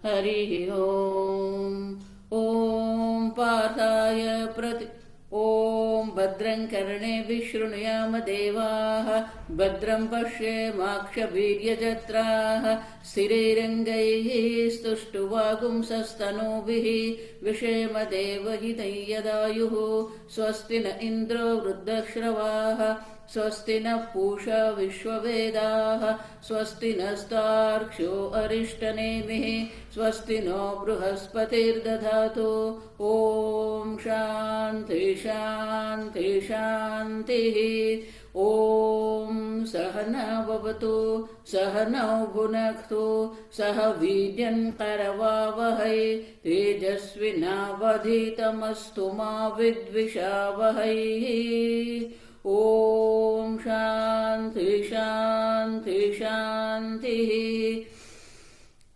हरिः ओम्। ॐ पार्थाय ॐ भद्रं कर्णेभिः शृणुयाम देवाः, भद्रं पश्येमाक्षवीर्यजत्राः, स्थिरैरङ्गैः स्तुष्टुवागुंसस्तनूभिः, विषेम देवहितं यदायुः। स्वस्ति न इन्द्रो वृद्धश्रवाः, स्वस्ति नः पूषा विश्ववेदाः, स्वस्ति नस्तार्क्ष्यो अरिष्टनेमिः, स्वस्ति नो बृहस्पतिर्दधातु। ॐ शान्ति शान्ति शान्तिः। ॐ सहना भवतु, सहनौ भुनक्तु, सह वीर्यं करवावहै, तेजस्विनावधीतमस्तु मा विद्विषावहै। ॐ शान्ति शान्ति शान्तिः।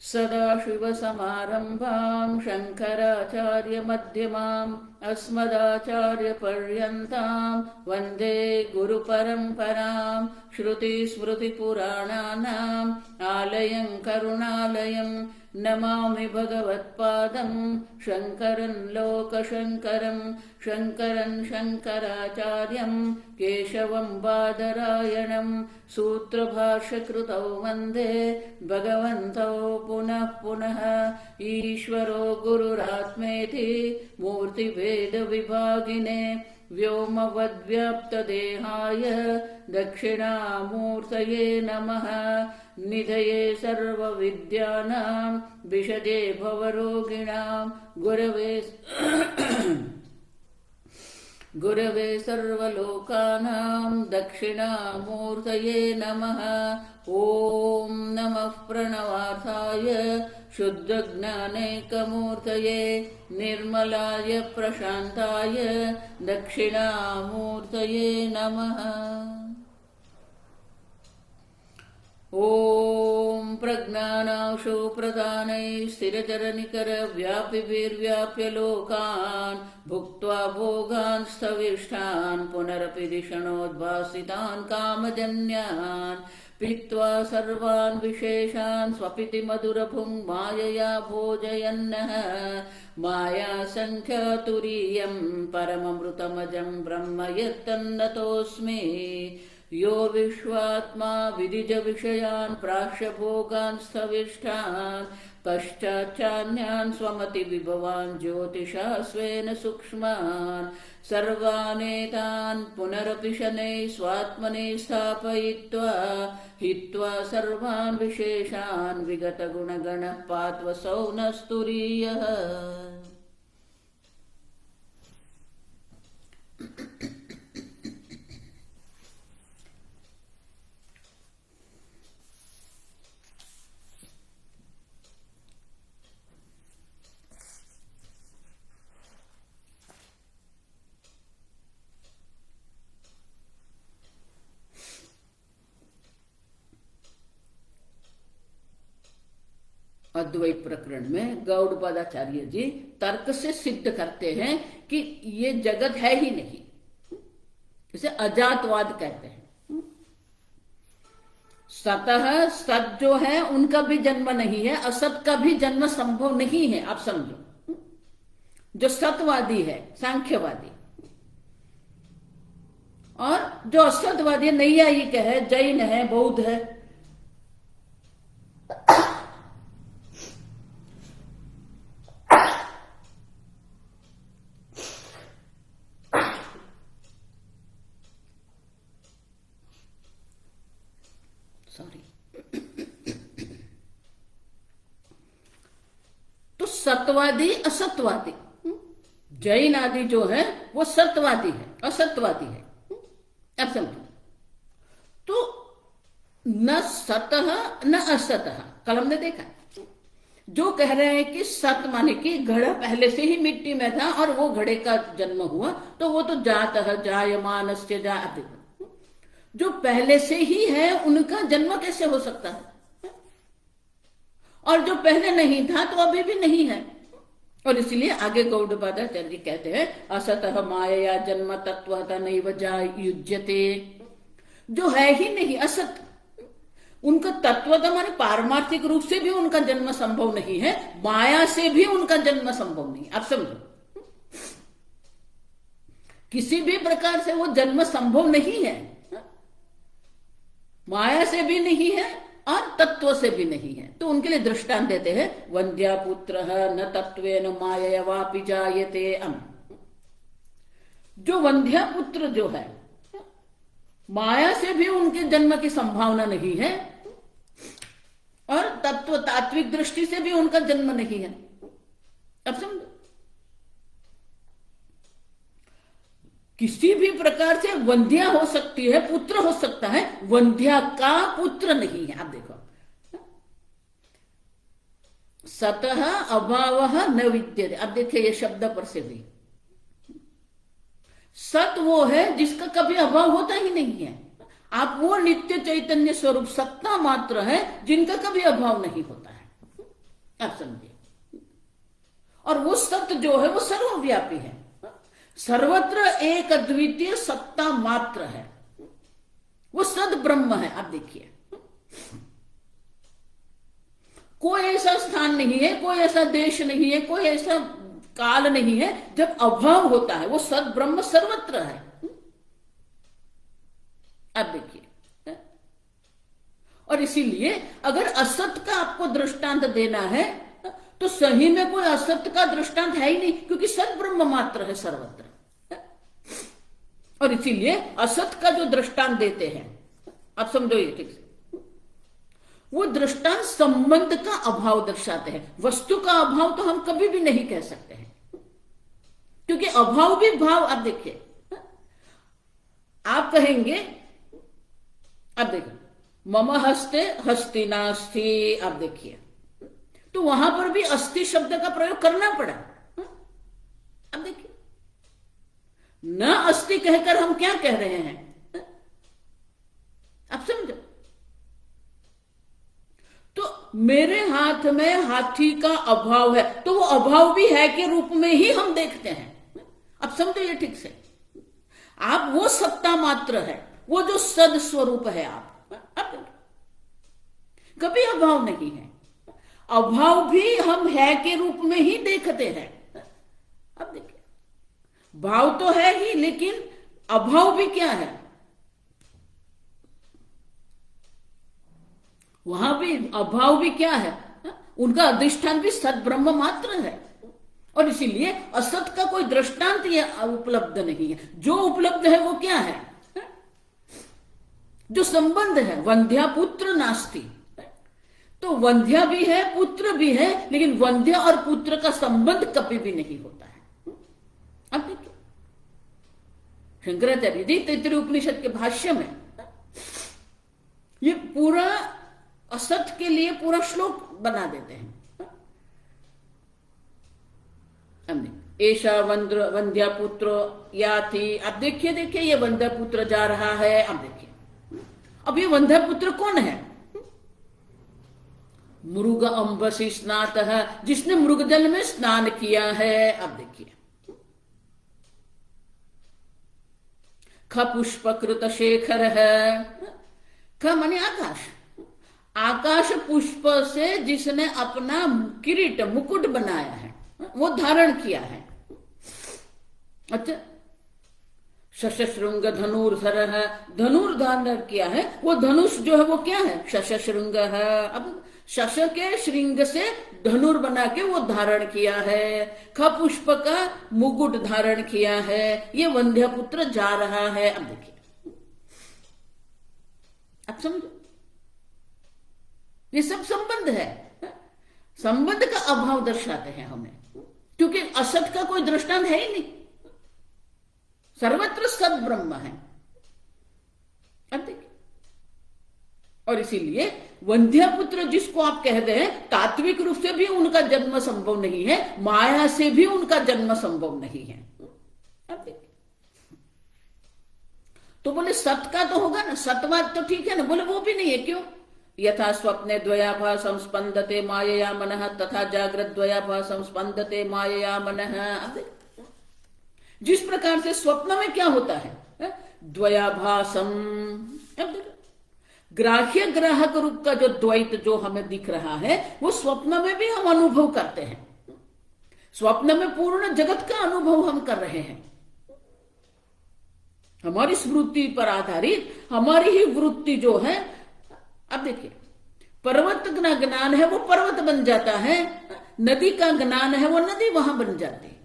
सदाशिवसमारम्भां शङ्कराचार्यमध्यमाम् अस्मदाचार्यपर्यन्तां वन्दे गुरुपरम्पराम्। श्रुतिस्मृतिपुराणानाम् आलयं करुणालयं नमामि भगवत्पादं शङ्करं लोकशङ्करं। शङ्करं शङ्कराचार्यं केशवं बादरायणं, सूत्रभाष्यकृतौ वन्दे भगवन्तौ पुनः पुनः। ईश्वरो गुरुरात्मेति मूर्तिभेदविभागिने, व्योमवद्व्याप्तदेहाय दक्षिणामूर्तये नमः। निधये सर्वविद्यानां विशदे भवरोगिणां, गुरवे सर्वलोकानां दक्षिणामूर्तये नमः। ॐ नमः प्रणवार्थाय शुद्धज्ञानैकमूर्तये, निर्मलाय प्रशान्ताय दक्षिणामूर्तये नमः। ॐ प्रज्ञानांशो प्रदानैः स्थिरचरनिकरव्यापिभिर्व्याप्य लोकान्, भुक्त्वा भोगान् स्थविष्ठान् पुनरपि धिषणोद्भासितान् कामजन्यान्, पीत्वा सर्वान् विशेषान् स्वपिति मधुरभुङ् मायया भोजयन्नः। मायासङ्ख्यातुरीयं परममृतमजं ब्रह्म यत्तन्नतोऽस्मि। यो विश्वात्मा विदिजविषयान् प्राश्यभोगान् स्थविष्ठान्, पश्चाच्चान्यान् स्वमतिविभवान् ज्योतिषा स्वेन सूक्ष्मान्, सर्वानेतान् पुनरपि शनैः स्वात्मने स्थापयित्वा, हित्वा सर्वान् विशेषान् विगतगुणगणः पात्वसौ न स्तुरीयः। अद्वैत प्रकरण में गौड़पादाचार्य जी तर्क से सिद्ध करते हैं कि ये जगत है ही नहीं, इसे अजातवाद कहते हैं। सतः सत जो है उनका भी जन्म नहीं है, असत का भी जन्म संभव नहीं है। आप समझो, जो सतवादी है सांख्यवादी, और जो असतवादी नैयायिक है, जैन है, बौद्ध है, तो सतवादी असतवादी, जैन आदि जो है वो सतवादी है, असतवादी है। अब समझो, तो न सतः न असतः। कल हमने देखा जो कह रहे हैं कि सत माने कि घड़ा पहले से ही मिट्टी में था और वो घड़े का जन्म हुआ, तो वो तो जातः जायमानस्य जायते, जो पहले से ही है उनका जन्म कैसे हो सकता है? और जो पहले नहीं था तो अभी भी नहीं है। और इसलिए आगे गौड़पादाचार्य जी कहते हैं असतः माया जन्म तत्वतः नैव युज्यते, जो है ही नहीं असत, उनका तत्वतः माने पारमार्थिक रूप से भी उनका जन्म संभव नहीं है, माया से भी उनका जन्म संभव नहीं। आप समझो, किसी भी प्रकार से वो जन्म संभव नहीं है, माया से भी नहीं है और तत्व से भी नहीं है। तो उनके लिए दृष्टांत देते हैं, वंद्या पुत्र न तत्वेन मायया वापि जायते अम। जो वंध्या पुत्र जो है, माया से भी उनके जन्म की संभावना नहीं है और तत्व तात्विक दृष्टि से भी उनका जन्म नहीं है। अब समझो, किसी भी प्रकार से वंध्या हो सकती है, पुत्र हो सकता है, वंध्या का पुत्र नहीं है। आप देखो, सतः अभाव न विद्यते। अब देखिए ये शब्द पर से भी, सत वो है जिसका कभी अभाव होता ही नहीं है। आप वो नित्य चैतन्य स्वरूप सत्ता मात्र है जिनका कभी अभाव नहीं होता है। आप समझिए, और वो सत्य जो है वो सर्वव्यापी है, सर्वत्र एक अद्वितीय सत्ता मात्र है, वो सद ब्रह्म है। आप देखिए, कोई ऐसा स्थान नहीं है, कोई ऐसा देश नहीं है, कोई ऐसा काल नहीं है जब अभाव होता है। वो सद ब्रह्म सर्वत्र है। अब देखिए, और इसीलिए अगर असत का आपको दृष्टांत देना है तो सही में कोई असत का दृष्टांत है ही नहीं, क्योंकि सद ब्रह्म मात्र है सर्वत्र। और इसीलिए असत का जो दृष्टांत देते हैं, आप समझो ये ठीक से, वो दृष्टांत संबंध का अभाव दर्शाते हैं। वस्तु का अभाव तो हम कभी भी नहीं कह सकते हैं, क्योंकि अभाव भी भाव। आप देखिए, आप कहेंगे, अब देखिए, मम हस्ते हस्ति नास्ति। आप देखिए, तो वहां पर भी अस्थि शब्द का प्रयोग करना पड़ा। अब देखिए, न अस्थि कहकर हम क्या कह रहे हैं? आप समझो, तो मेरे हाथ में हाथी का अभाव है, तो वो अभाव भी है के रूप में ही हम देखते हैं। अब समझो ये ठीक से, आप वो सत्ता मात्र है, वो जो सद स्वरूप है आप कभी अभाव नहीं है। अभाव भी हम है के रूप में ही देखते हैं। अब देखिए, भाव तो है ही, लेकिन अभाव भी क्या है? वहां भी अभाव भी क्या है? उनका अधिष्ठान भी सद ब्रह्म मात्र है। और इसीलिए असत का कोई दृष्टांत ये उपलब्ध नहीं है। जो उपलब्ध है वो क्या है? जो संबंध है, वंध्या पुत्र नास्ति। तो वंध्या भी है, पुत्र भी है, लेकिन वंध्या और पुत्र का संबंध कभी भी नहीं होता है। अब देखिए, शंकराचार्य जी तैत्तिरीय उपनिषद के भाष्य में ये पूरा असत के लिए पूरा श्लोक बना देते हैं। ऐशा वंध्या पुत्र याति। अब देखिए, देखिए ये वंध्या पुत्र जा रहा है। अब देखिए, अब ये वंध्या पुत्र कौन है? मृग अंबसी स्नात है, जिसने मृग जल में स्नान किया है। अब देखिए, ख पुष्पकृत शेखर है। ख माने आकाश, आकाश पुष्प से जिसने अपना किरीट मुकुट बनाया है, वो धारण किया है। अच्छा, शशशृंग धनुर्धर है, धनुर धारण किया है। वो धनुष जो है वो क्या है? शशशृंग है। अब शश के श्रृंग से धनुर बना के वो धारण किया है। ख पुष्प का मुकुट धारण किया है। ये वंध्या पुत्र जा रहा है। अब देखिए, अब समझो, ये सब संबंध है। संबंध का अभाव दर्शाते हैं हमें, क्योंकि असत का कोई दृष्टांत है ही नहीं, सर्वत्र सद ब्रह्म है। अब देखिए, और इसीलिए वंध्या पुत्र जिसको आप कह रहे हैं, तात्विक रूप से भी उनका जन्म संभव नहीं है, माया से भी उनका जन्म संभव नहीं है। अब देखिए, तो बोले सत का तो होगा ना, सतवाद तो ठीक है ना। बोले वो भी नहीं है। क्यों? यथा स्वप्ने द्वयाभासं स्पंदते मायया मनः तथा जागृत द्वयाभासं स्पंदते मायया मनः। जिस प्रकार से स्वप्न में क्या होता है? द्वयाभासम। अब देखो, ग्राह्य ग्राहक रूप का जो द्वैत जो हमें दिख रहा है वो स्वप्न में भी हम अनुभव करते हैं। स्वप्न में पूर्ण जगत का अनुभव हम कर रहे हैं। हमारी स्मृति पर आधारित हमारी ही वृत्ति जो है, अब देखिए, पर्वत का ज्ञान है वो पर्वत बन जाता है, नदी का ज्ञान है वो नदी वहां बन जाती है,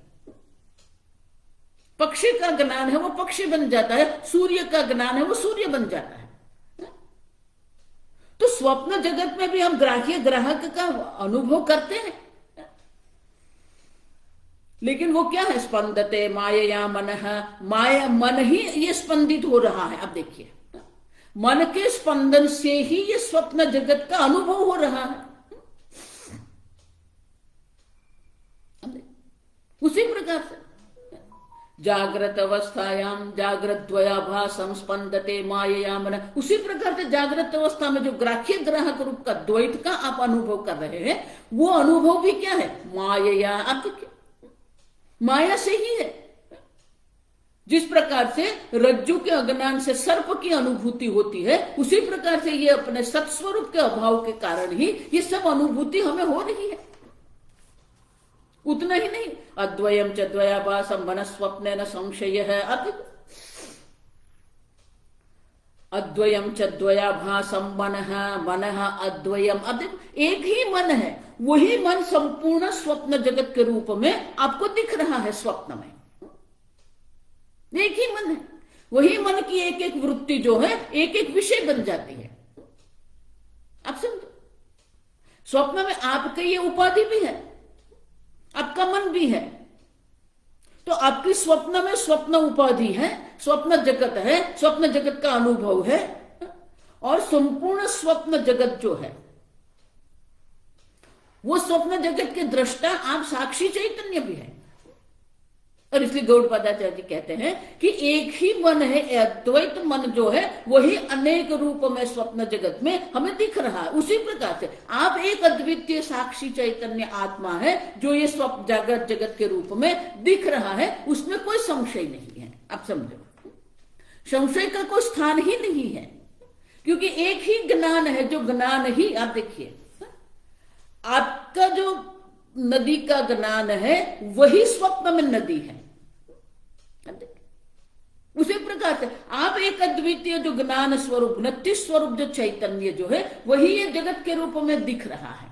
पक्षी का ज्ञान है वो पक्षी बन जाता है, सूर्य का ज्ञान है वो सूर्य बन जाता है। तो स्वप्न जगत में भी हम ग्राह्य ग्राहक का अनुभव करते हैं, लेकिन वो क्या है? स्पंदते माया मन, माया मन ही ये स्पंदित हो रहा है। अब देखिए, मन के स्पंदन से ही ये स्वप्न जगत का अनुभव हो रहा है। उसी प्रकार से जागृत अवस्थायाम जागृत द्वयाभासम स्पंदते माया मन, उसी प्रकार से जागृत अवस्था में जो ग्राह्य ग्राहक रूप का द्वैत का आप अनुभव कर रहे हैं, वो अनुभव भी क्या है? माया। आप माया से ही है। जिस प्रकार से रज्जु के अज्ञान से सर्प की अनुभूति होती है, उसी प्रकार से ये अपने सत्स्वरूप के अभाव के कारण ही ये सब अनुभूति हमें हो रही है। उतना ही नहीं, अद्वयम च द्वयाभासम मन स्वप्न न संशय है। अद्वयम च द्वयाभासम मन अद्वयम। अब देखो, एक ही मन है, वही मन संपूर्ण स्वप्न जगत के रूप में आपको दिख रहा है। स्वप्न में एक ही मन है, वही मन की एक एक वृत्ति जो है एक एक विषय बन जाती है। आप समझो, स्वप्न में आपके ये उपाधि भी है, आपका मन भी है, तो आपकी स्वप्न में स्वप्न उपाधि है, स्वप्न जगत है, स्वप्न जगत का अनुभव है, और संपूर्ण स्वप्न जगत जो है वो स्वप्न जगत के दृष्टा आप साक्षी चैतन्य भी है। और इसलिए गौड़पादाचार्य जी कहते हैं कि एक ही मन है, अद्वैत मन जो है वही अनेक रूप में स्वप्न जगत में हमें दिख रहा है। उसी प्रकार से आप एक अद्वितीय साक्षी चैतन्य आत्मा है जो ये स्वप्न जागृत जगत के रूप में दिख रहा है, उसमें कोई संशय नहीं है। आप समझो, संशय का कोई स्थान ही नहीं है, क्योंकि एक ही ज्ञान है, जो ज्ञान ही, आप देखिए, आपका जो नदी का ज्ञान है वही स्वप्न में नदी है। उसी प्रकार से आप एक अद्वितीय जो ज्ञान स्वरूप, नति स्वरूप जो चैतन्य जो है वही ये जगत के रूप में दिख रहा है।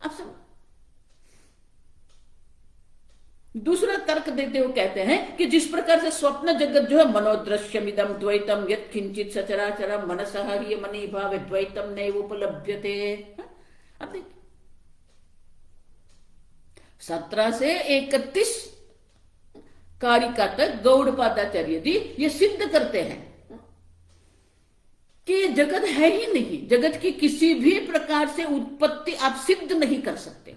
अब समझ, दूसरा तर्क देते हुए कहते हैं कि जिस प्रकार से स्वप्न जगत जो है मनोदृश्यमिदम द्वैतम यत् किंचित सचराचरम मनसः हि मनी भाव द्वैतम नैव उपलभ्यते। अब देखिए, 17 से 31 कारिका तक गौड़पादाचार्य जी ये सिद्ध करते हैं कि जगत है ही नहीं, जगत की किसी भी प्रकार से उत्पत्ति आप सिद्ध नहीं कर सकते।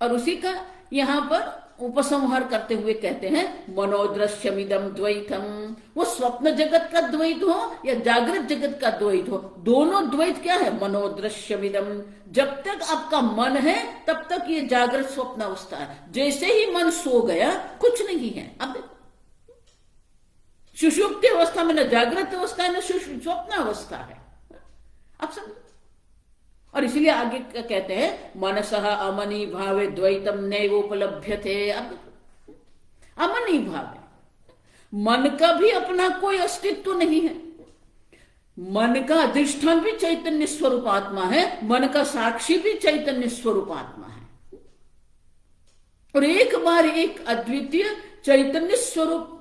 और उसी का यहां पर उपसंहार करते हुए कहते हैं मनोदृश्यमिदम द्वैतम, वो स्वप्न जगत का द्वैत हो या जागृत जगत का द्वैत हो, दोनों द्वैत क्या है? मनोदृश्यमिदम। जब तक आपका मन है तब तक ये जागृत स्वप्न अवस्था है, जैसे ही मन सो गया कुछ नहीं है। अब सुषुप्ति अवस्था में न जागृत अवस्था है न स्वप्न अवस्था है। अब समझो, और इसलिए आगे कहते हैं मनसः अमनी भावे द्वैतम नैव उपलभ्यते। अब अमनी भावे, मन का भी अपना कोई अस्तित्व नहीं है, मन का अधिष्ठान भी चैतन्य स्वरूप आत्मा है, मन का साक्षी भी चैतन्य स्वरूप आत्मा है, और एक बार एक अद्वितीय चैतन्य स्वरूप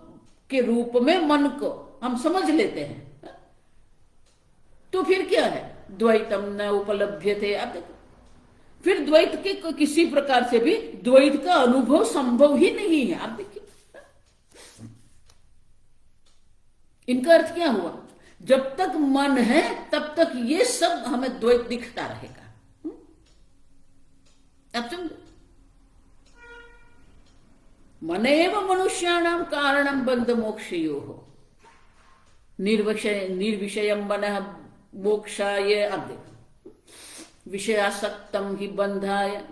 के रूप में मन को हम समझ लेते हैं, तो फिर क्या है? द्वैतम न उपलभ्यते। अब फिर द्वैत के किसी प्रकार से भी द्वैत का अनुभव संभव ही नहीं है। आप देखिए, इनका अर्थ क्या हुआ? जब तक मन है तब तक ये सब हमें द्वैत दिखता रहेगा। अब समझो, मन एवं मनुष्याणाम कारणम बंध मोक्षयोः निर्विषयम मनः मोक्षाय। अब देखो, विषयासक्तम ही बंधाय,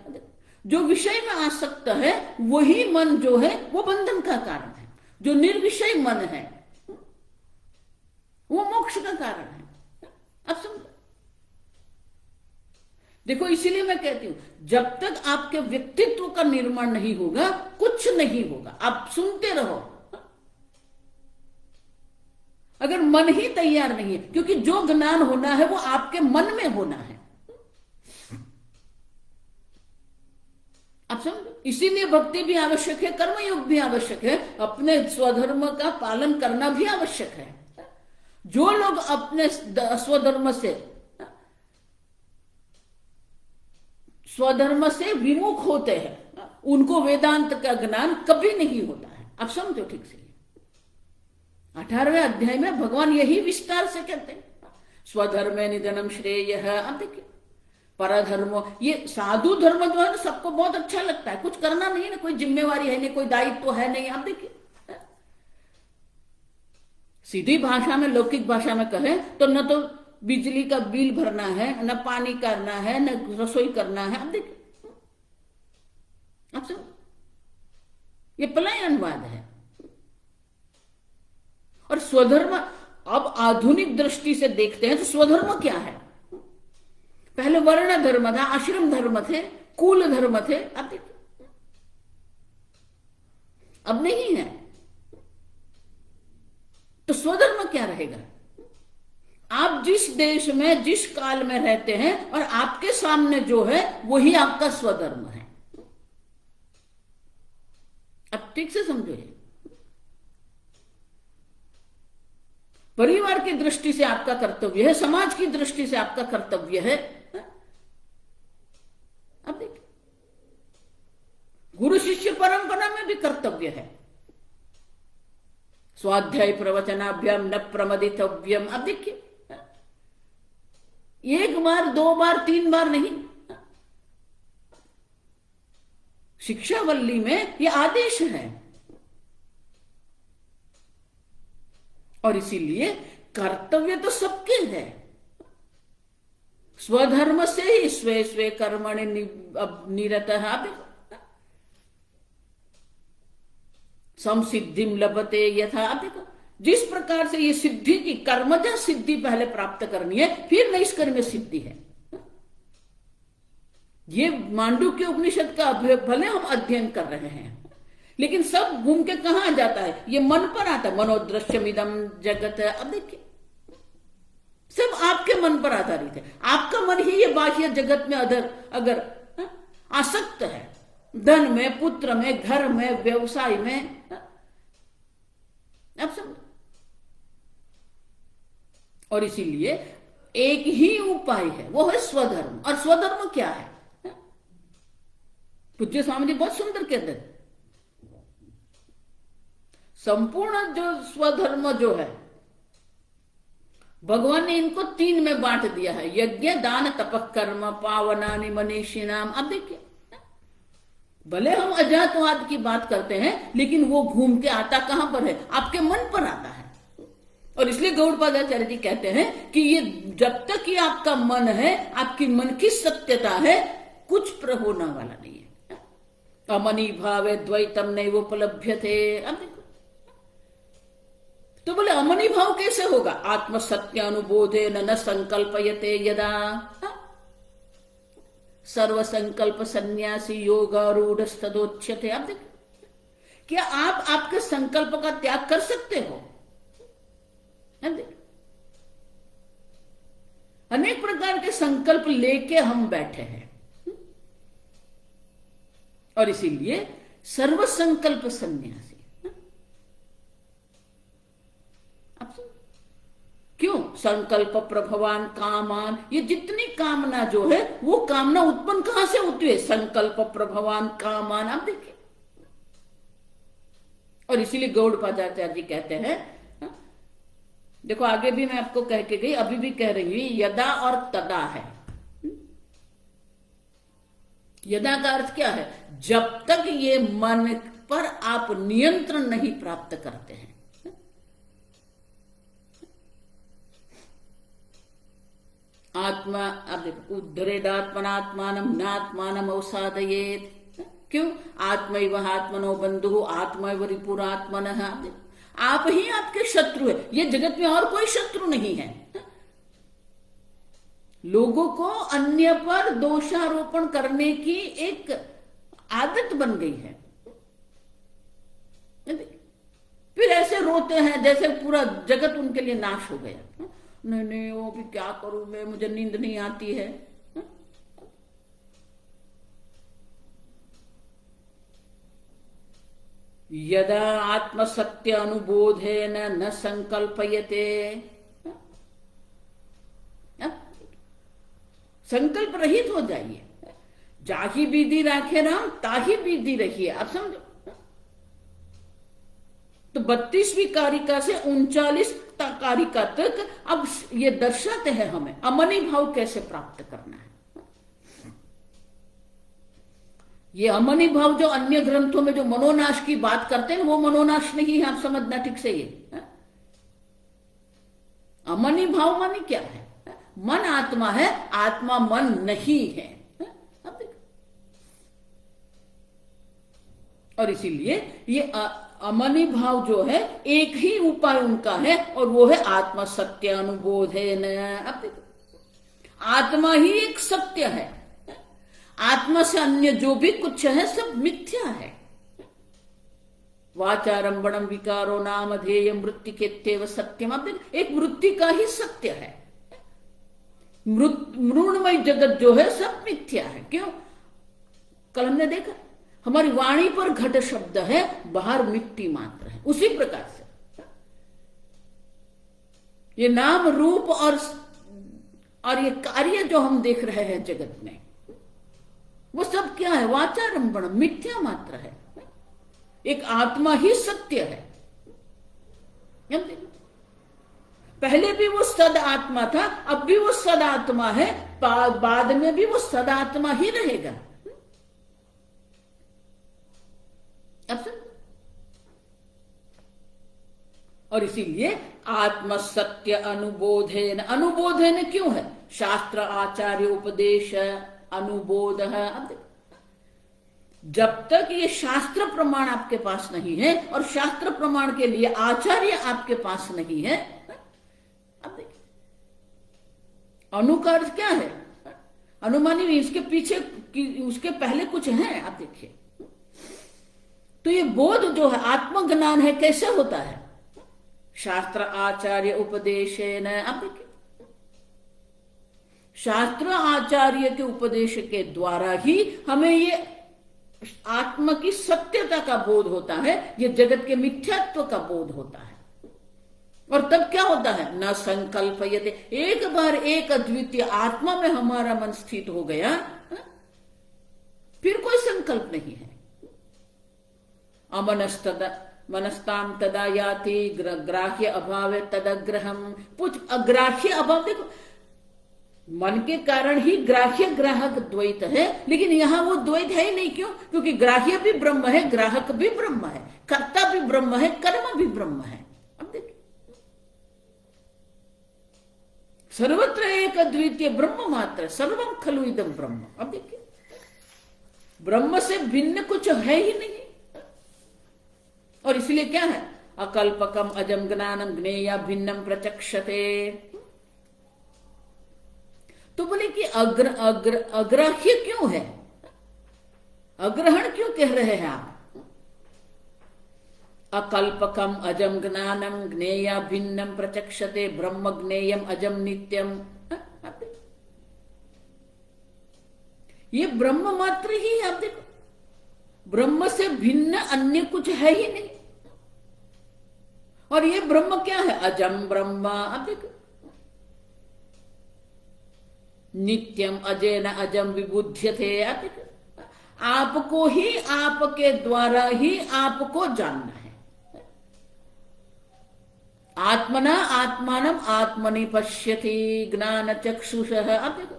जो विषय में आसक्त है वही मन जो है वो बंधन का कारण है। जो निर्विषय मन है वो मोक्ष का कारण है। अब समझो, देखो इसीलिए मैं कहती हूं जब तक आपके व्यक्तित्व का निर्माण नहीं होगा कुछ नहीं होगा। आप सुनते रहो, अगर मन ही तैयार नहीं है, क्योंकि जो ज्ञान होना है वो आपके मन में होना है। आप समझो, इसीलिए भक्ति भी आवश्यक है, कर्मयोग भी आवश्यक है, अपने स्वधर्म का पालन करना भी आवश्यक है। जो लोग अपने स्वधर्म से विमुख होते हैं उनको वेदांत का ज्ञान कभी नहीं होता है। आप समझो ठीक से, 18वें अध्याय में भगवान यही विस्तार से कहते हैं, स्वधर्मे निधनम श्रेय। अब देखिए परधर्म, ये साधु धर्म जो है ना सबको बहुत अच्छा लगता है, कुछ करना नहीं है ना, कोई जिम्मेवारी है नहीं, कोई दायित्व है नहीं। आप देखिए सीधी भाषा में, लौकिक भाषा में कहें तो न तो बिजली का बिल भरना है, न पानी करना है, न रसोई करना है। आप देखिए, आप सब ये प्लय अनुवाद है। और स्वधर्म, अब आधुनिक दृष्टि से देखते हैं तो स्वधर्म क्या है? पहले वर्ण धर्म था, आश्रम धर्म थे, कुल धर्म थे। अब देखिए अब नहीं है, तो स्वधर्म क्या रहेगा? आप जिस देश में जिस काल में रहते हैं और आपके सामने जो है वही आपका स्वधर्म है। अब ठीक से समझो, ये परिवार की दृष्टि से आपका कर्तव्य है, समाज की दृष्टि से आपका कर्तव्य है। अब देखिए गुरु शिष्य परंपरा में भी कर्तव्य है, स्वाध्याय प्रवचनाभ्याम न प्रमदितव्यम। अब देखिए एक बार, दो बार, तीन बार नहीं, शिक्षावल्ली में ये आदेश है। और इसीलिए कर्तव्य तो सबके है, स्वधर्म से ही स्वे स्वे कर्मणि निरतः संसिद्धिम लभते यथा। देखो जिस प्रकार से ये सिद्धि की कर्मजा सिद्धि पहले प्राप्त करनी है, फिर नैष्कर्म्य सिद्धि है। ये मांडुक्य उपनिषद का भले हम अध्ययन कर रहे हैं, लेकिन सब घूम के कहां जाता है? ये मन पर आता है, मनोदृश्यमिदं जगत। अब देखिए सब आपके मन पर आधारित है। आपका मन ही ये बाह्य जगत में अगर आसक्त है, धन में, पुत्र में, घर में, व्यवसाय में, अब सब। और इसीलिए एक ही उपाय है, वो है स्वधर्म। और स्वधर्म क्या है? पूज्य स्वामी जी बहुत सुंदर कहते हैं, संपूर्ण जो स्वधर्म जो है भगवान ने इनको 3 में बांट दिया है, यज्ञ दान तपः कर्म पावनानि मनीषिणाम। अब देखिए भले हम अजातवाद की बात करते हैं, लेकिन वो घूम के आता कहां पर है? आपके मन पर आता है। और इसलिए गौड़पादाचार्य जी कहते हैं कि ये जब तक ये आपका मन है, आपकी मन की सत्यता है, कुछ होना वाला नहीं है। अमनी भावे द्वैतम नैव उपलभ्यते। अब देखो तो बोले अमनी भाव कैसे होगा? आत्म सत्य अनुबोधे न संकल्पयते यदा सर्व संकल्प सन्यासी योगारूढ़स्तदोच्यते। आप देखो क्या आप आपके संकल्प का त्याग कर सकते हो? अनेक प्रकार के संकल्प लेके हम बैठे हैं, और इसीलिए सर्व संकल्प सन्यासी। क्यों? संकल्प प्रभवान कामान, ये जितनी कामना जो है वो कामना उत्पन्न कहां से होती है? संकल्प प्रभवान कामान। आप देखिए, और इसीलिए गौड़पादाचार्य जी कहते हैं, देखो आगे भी मैं आपको कह के गई, अभी भी कह रही हूं, यदा और तदा है। यदा का अर्थ क्या है? जब तक ये मन पर आप नियंत्रण नहीं प्राप्त करते हैं। आत्मा, आप देखो, उद्धरेदात्मनात्मानम नात्मानम अवसादयेत। क्यों? आत्मैव आत्मनो बंधु आत्मैव रिपुरात्मनः। आप ही आपके शत्रु है, ये जगत में और कोई शत्रु नहीं है। लोगों को अन्य पर दोषारोपण करने की एक आदत बन गई है। फिर ऐसे रोते हैं जैसे पूरा जगत उनके लिए नाश हो गया। नहीं नहीं, वो भी क्या करूं मैं, मुझे नींद नहीं आती है। यदा आत्मसत्य अनुबोधेन न संकल्पयते, संकल्प रहित हो जाइए। जाही विधि राखे राम ताही विधि रखिए। आप समझो, तो 32वीं कारिका से 39 कारिका तक अब ये दर्शाते हैं हमें अमनी भाव कैसे प्राप्त करना है। ये अमनी भाव जो अन्य ग्रंथों में जो मनोनाश की बात करते हैं वो मनोनाश नहीं है, आप समझना ठीक से। ये अमनी भाव माने क्या है? मन आत्मा है, आत्मा मन नहीं है। और इसीलिए ये अमनी भाव जो है एक ही उपाय उनका है और वो है आत्मा सत्य अनुबोध है। अब आत्मा ही एक सत्य है, आत्मा से अन्य जो भी कुछ है सब मिथ्या है। वाचारंभणम विकारो नाम ध्येय मृत्यु के सत्यम, एक वृत्ति का ही सत्य है। मृणमय जगत जो है सब मिथ्या है। क्यों? कल हमने देखा हमारी वाणी पर घट शब्द है, बाहर मिट्टी मात्र है। उसी प्रकार से ये नाम रूप और ये कार्य जो हम देख रहे हैं जगत में, वो सब क्या है? वाचारंभण, मिथ्या मात्र है। एक आत्मा ही सत्य है। पहले भी वो सद आत्मा था, अब भी वो सद आत्मा है, बाद में भी वो सद आत्मा ही रहेगा। और इसीलिए आत्म सत्य अनुबोधेन, अनुबोधेन क्यों है? शास्त्र आचार्य उपदेश अनुबोध है। अब जब तक ये शास्त्र प्रमाण आपके पास नहीं है और शास्त्र प्रमाण के लिए आचार्य आपके पास नहीं है, अब देखिए अनु का अर्थ क्या है? अनुमानी इसके पीछे उसके पहले कुछ है। आप देखिए, तो ये बोध जो है आत्मज्ञान है, कैसे होता है? शास्त्र आचार्य उपदेशेन। अब देखिए, शास्त्र आचार्य के उपदेश के द्वारा ही हमें ये आत्मा की सत्यता का बोध होता है, ये जगत के मिथ्यात्व का बोध होता है। और तब क्या होता है? न संकल्पयते। एक बार एक अद्वितीय आत्मा में हमारा मन स्थित हो गया, फिर कोई संकल्प नहीं है। मनस्ताम तदा याति ग्राह्य अभाव तदग्रहम। कुछ अग्राह्य अभाव, देखो मन के कारण ही ग्राह्य ग्राहक द्वैत है, लेकिन यहां वो द्वैत है ही नहीं। क्यों? क्योंकि ग्राह्य भी ब्रह्म है, ग्राहक भी ब्रह्म है, कर्ता भी ब्रह्म है, कर्म भी ब्रह्म है। अब देखिए, सर्वत्र एक अद्वितीय ब्रह्म मात्र, सर्वम खलु इदं ब्रह्म। अब देखिए, ब्रह्म से भिन्न कुछ है ही नहीं। और इसलिए क्या है? अकल्पकम अजम ज्ञानम ज्ञेया भिन्नम प्रचक्षते। तो बोले कि अग्राह्य क्यों है? अग्रहण क्यों कह रहे हैं आप? अकल्पकम अजम ज्ञानम ज्ञेया भिन्नम प्रचक्षते ब्रह्म ज्ञेयम अजम नित्यम। ये ब्रह्म मात्र ही है। आप देखो, ब्रह्म से भिन्न अन्य कुछ है ही नहीं। और ये ब्रह्म क्या है? अजम ब्रह्म। आप देखो, नित्यम अजेन अजम विबुध्यते। आप देखो, आपको ही आपके द्वारा ही आपको जानना है। आत्मना आत्मानम आत्मनि पश्यति ज्ञान चक्षुषः। आप देखो,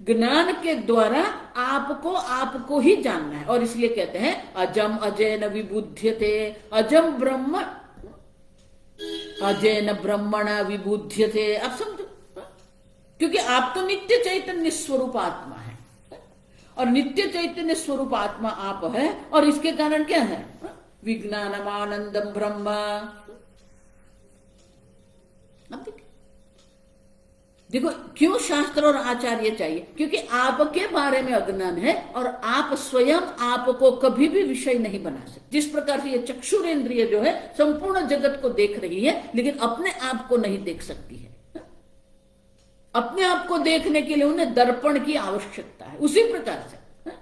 ज्ञान के द्वारा आपको ही जानना है। और इसलिए कहते हैं अजम अजैन विबुध्यते। अजम ब्रह्म अजैन ब्रह्मण विबुध्यते। अब समझो, क्योंकि आप तो नित्य चैतन्य स्वरूप आत्मा है और नित्य चैतन्य स्वरूप आत्मा आप है। और इसके कारण क्या है? विज्ञानम आनंदम ब्रह्म। अब देखो क्यों शास्त्र और आचार्य चाहिए, क्योंकि आपके बारे में अज्ञान है और आप स्वयं आपको कभी भी विषय नहीं बना सकते। जिस प्रकार से ये चक्षुरेंद्रिय जो है संपूर्ण जगत को देख रही है लेकिन अपने आप को नहीं देख सकती है, अपने आप को देखने के लिए उन्हें दर्पण की आवश्यकता है। उसी प्रकार से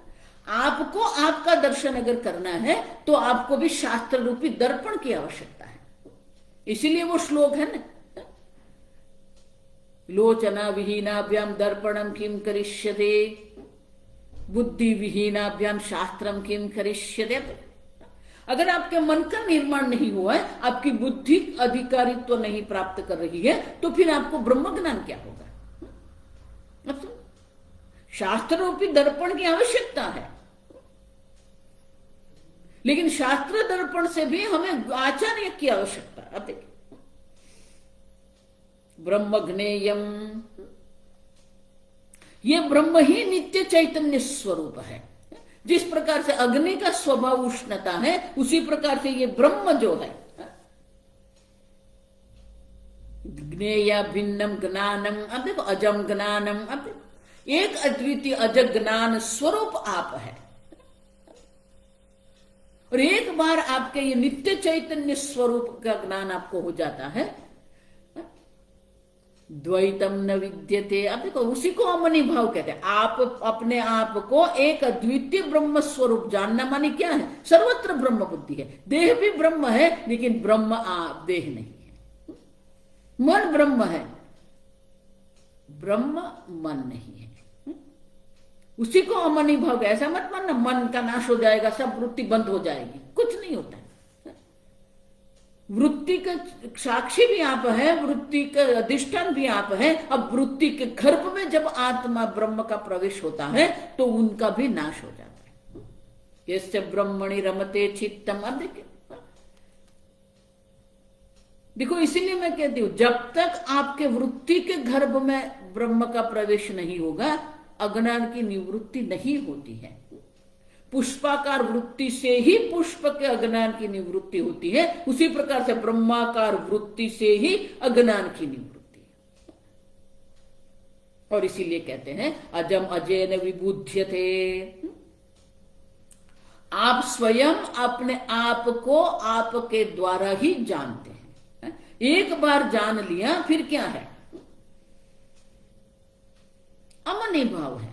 आपको आपका दर्शन अगर करना है तो आपको भी शास्त्र रूपी दर्पण की आवश्यकता है। इसीलिए वो श्लोक है ना, लोचना विहीनाभ्याम दर्पणम किम करिष्यते, बुद्धि विहीनाभ्याम शास्त्रम किम करिष्यते। अगर आपके मन का निर्माण नहीं हुआ है, आपकी बुद्धि अधिकारित्व नहीं प्राप्त कर रही है, तो फिर आपको ब्रह्म ज्ञान क्या होगा? अब शास्त्र रूपी दर्पण की आवश्यकता है, लेकिन शास्त्र दर्पण से भी हमें आचार्य की आवश्यकता है। अब देखिए ब्रह्म ज्ञेयम, ये ब्रह्म ही नित्य चैतन्य स्वरूप है। जिस प्रकार से अग्नि का स्वभाव उष्णता है, उसी प्रकार से ये ब्रह्म जो है ज्ञेय भिन्नम ज्ञानम, अब देखो अजम ज्ञानम, अब देखो एक अद्वितीय अज ज्ञान स्वरूप आप है। और एक बार आपके ये नित्य चैतन्य स्वरूप का ज्ञान आपको हो जाता है, द्वैतम न विद्यते। अब देखो उसी को अमनी भाव कहते हैं। आप अपने आप को एक अद्वितीय ब्रह्म स्वरूप जानना मानी क्या है? सर्वत्र ब्रह्म बुद्धि है। देह भी ब्रह्म है लेकिन ब्रह्म आप देह नहीं है। मन ब्रह्म है, ब्रह्म मन नहीं है। उसी को अमनी भाव। ऐसा मत मानना मन का नाश हो जाएगा, सब वृत्ति बंद हो जाएगी, कुछ नहीं होता है। वृत्ति का साक्षी भी आप है, वृत्ति का अधिष्ठान भी आप है। अब वृत्ति के गर्भ में जब आत्मा ब्रह्म का प्रवेश होता है तो उनका भी नाश हो जाता है। यस्य ब्रह्मणि रमते चित्तम। अब देखो इसीलिए मैं कहती हूं जब तक आपके वृत्ति के गर्भ में ब्रह्म का प्रवेश नहीं होगा, अज्ञान की निवृत्ति नहीं होती है। पुष्पाकार वृत्ति से ही पुष्प के अज्ञान की निवृत्ति होती है, उसी प्रकार से ब्रह्माकार वृत्ति से ही अज्ञान की निवृत्ति है। और इसीलिए कहते हैं अजम अजेन विबुध्यते। आप स्वयं अपने आप को आपके द्वारा ही जानते हैं। एक बार जान लिया फिर क्या है? अमनी भाव है।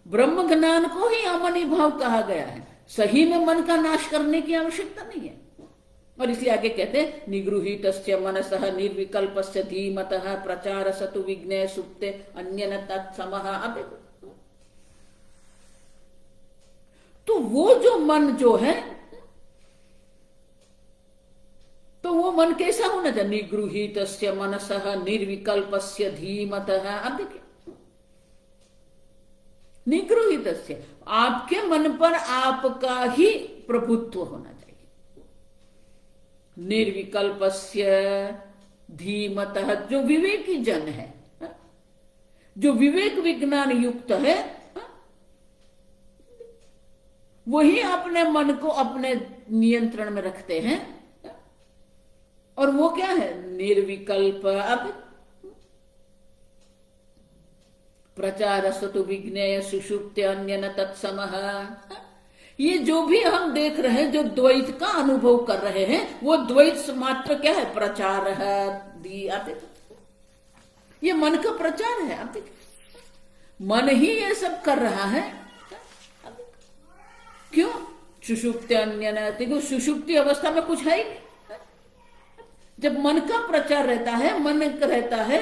ब्रह्म ज्ञान को ही अमनी भाव कहा गया है। सही में मन का नाश करने की आवश्यकता नहीं है। और इसलिए आगे कहते हैं निगृहीतस्य मनसः निर्विकल्पस्य धीमतः प्रचार सतु विज्ञेय सुप्ते अन्य न तत्समः। अब तो वो जो मन जो है, तो वो मन कैसा होना चाहिए? निगृहीतस्य मनसः निर्विकल्पस्य धीमतः। अब देखिए निगृहीतस्य, आपके मन पर आपका ही प्रभुत्व होना चाहिए। निर्विकल्पस्य धीमतः, जो विवेकी जन है, जो विवेक विज्ञान युक्त है, वही अपने मन को अपने नियंत्रण में रखते हैं। और वो क्या है? निर्विकल्प। अब प्रचार सतु विज्ञेय सुषुप्ते अन्य न तत्समः। ये जो भी हम देख रहे हैं, जो द्वैत का अनुभव कर रहे हैं, वो द्वैत मात्र क्या है? प्रचार है। ये मन का प्रचार है। आप देखिए मन ही ये सब कर रहा है। क्यों? सुषुप्ते अन्य न। देखो सुषुप्ति अवस्था में कुछ है ही नहीं। जब मन का प्रचार रहता है, मन रहता है,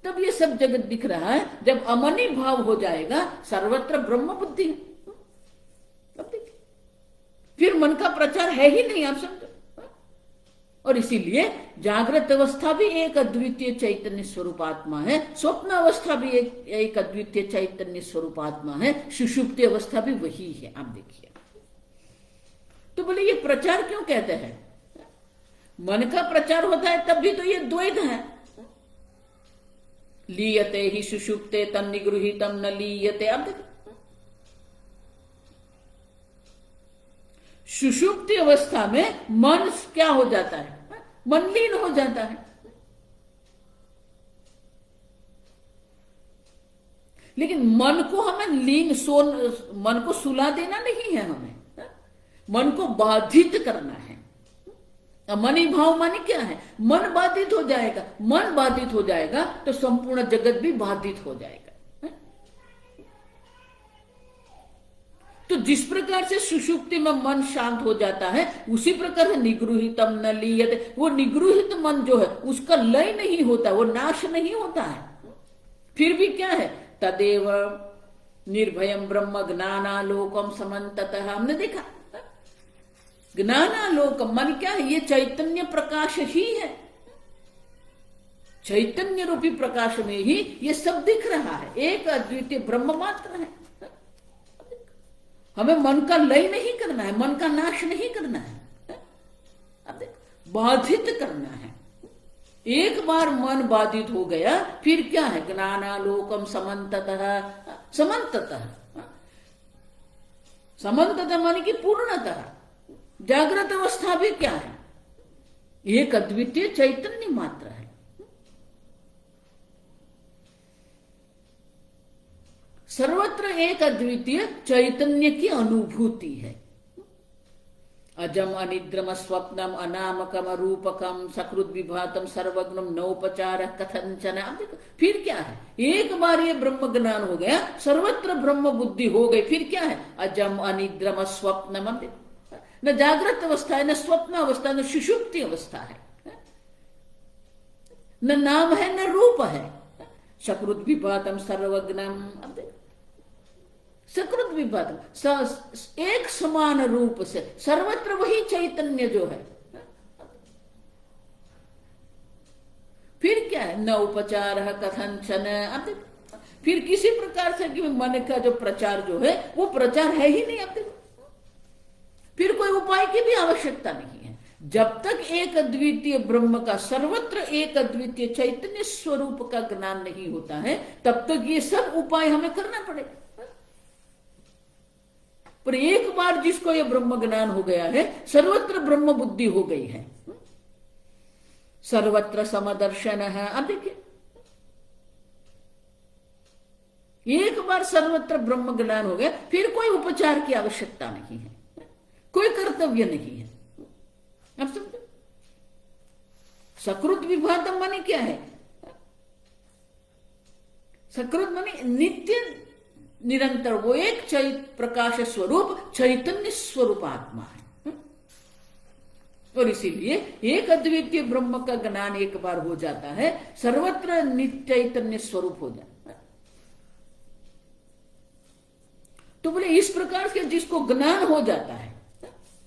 तब ये सब जगत दिख रहा है। जब अमनी भाव हो जाएगा, सर्वत्र ब्रह्म बुद्धि, फिर मन का प्रचार है ही नहीं। आप समझो। और इसीलिए जागृत अवस्था भी एक अद्वितीय चैतन्य स्वरूप आत्मा है, स्वप्न अवस्था भी एक अद्वितीय चैतन्य स्वरूप आत्मा है, सुषुप्ति अवस्था भी वही है। आप देखिए तो बोले ये प्रचार क्यों कहते हैं? मन का प्रचार होता है तब भी तो ये द्वैत है। लीयते ही सुषुप्ते तन्निगृहीतम न लीयते। अब देखो सुषुप्ति अवस्था में मन क्या हो जाता है? मन लीन हो जाता है। लेकिन मन को हमें मन को सुला देना नहीं है, हमें मन को बाधित करना है। मनी भाव माने क्या है? मन बाधित हो जाएगा, मन बाधित हो जाएगा तो संपूर्ण जगत भी बाधित हो जाएगा। तो जिस प्रकार से सुषुप्ति में मन शांत हो जाता है, उसी प्रकार से निगृहितम न लीयते, वो निगृहित मन जो है उसका लय नहीं होता, वो नाश नहीं होता है। फिर भी क्या है? तदेव निर्भयम ब्रह्म ज्ञानालोकम समन्ततः। हमने देखा ज्ञानालोक मन क्या है? ये चैतन्य प्रकाश ही है। चैतन्य रूपी प्रकाश में ही ये सब दिख रहा है, एक अद्वितीय ब्रह्म मात्र है। हमें मन का लय नहीं करना है, मन का नाश नहीं करना है, बाधित करना है। एक बार मन बाधित हो गया फिर क्या है? ज्ञानालोकम समन्ततः। समन्ततः, समन्ततः माने कि पूर्णतः। जागृत अवस्था भी क्या है? एक अद्वितीय चैतन्य मात्र है। सर्वत्र एक अद्वितीय चैतन्य की अनुभूति है। अजम अनिद्रम स्वप्नम अनामकम अरूपकम सकृत विभातम सर्वज्ञम नौपचार कथंचन। फिर क्या है? एक बार ये ब्रह्म ज्ञान हो गया, सर्वत्र ब्रह्म बुद्धि हो गई, फिर क्या है? अजम अनिद्रम स्वप्नम। न जागृत अवस्था है, न स्वप्न अवस्था, न सुषुप्ति अवस्था है, न नाम है न रूप है। सकृत विभातम सर्वज्ञम। सकृत विभातम एक समान रूप से सर्वत्र वही चैतन्य जो है। फिर क्या है? न उपचार कथंचन। फिर किसी प्रकार से कि मन का जो प्रचार जो है वो प्रचार है ही नहीं। अब फिर कोई उपाय की भी आवश्यकता नहीं है। जब तक एक अद्वितीय ब्रह्म का, सर्वत्र एक अद्वितीय चैतन्य स्वरूप का ज्ञान नहीं होता है, तब तक ये सब उपाय हमें करना पड़ेगा। पर एक बार जिसको ये ब्रह्म ज्ञान हो गया है, सर्वत्र ब्रह्म बुद्धि हो गई है, सर्वत्र समदर्शन है। अब देखिए, एक बार सर्वत्र ब्रह्म ज्ञान हो गया, फिर कोई उपचार की आवश्यकता नहीं है, कोई कर्तव्य नहीं है। अब समझो, सकृत विभातम माने क्या है? सकृत माने नित्य निरंतर, वो एक प्रकाश स्वरूप चैतन्य स्वरूप आत्मा है। और इसीलिए एक अद्वितीय ब्रह्म का ज्ञान एक बार हो जाता है, सर्वत्र नित्य चैतन्य स्वरूप हो जाता है। तो बोले इस प्रकार से जिसको ज्ञान हो जाता है,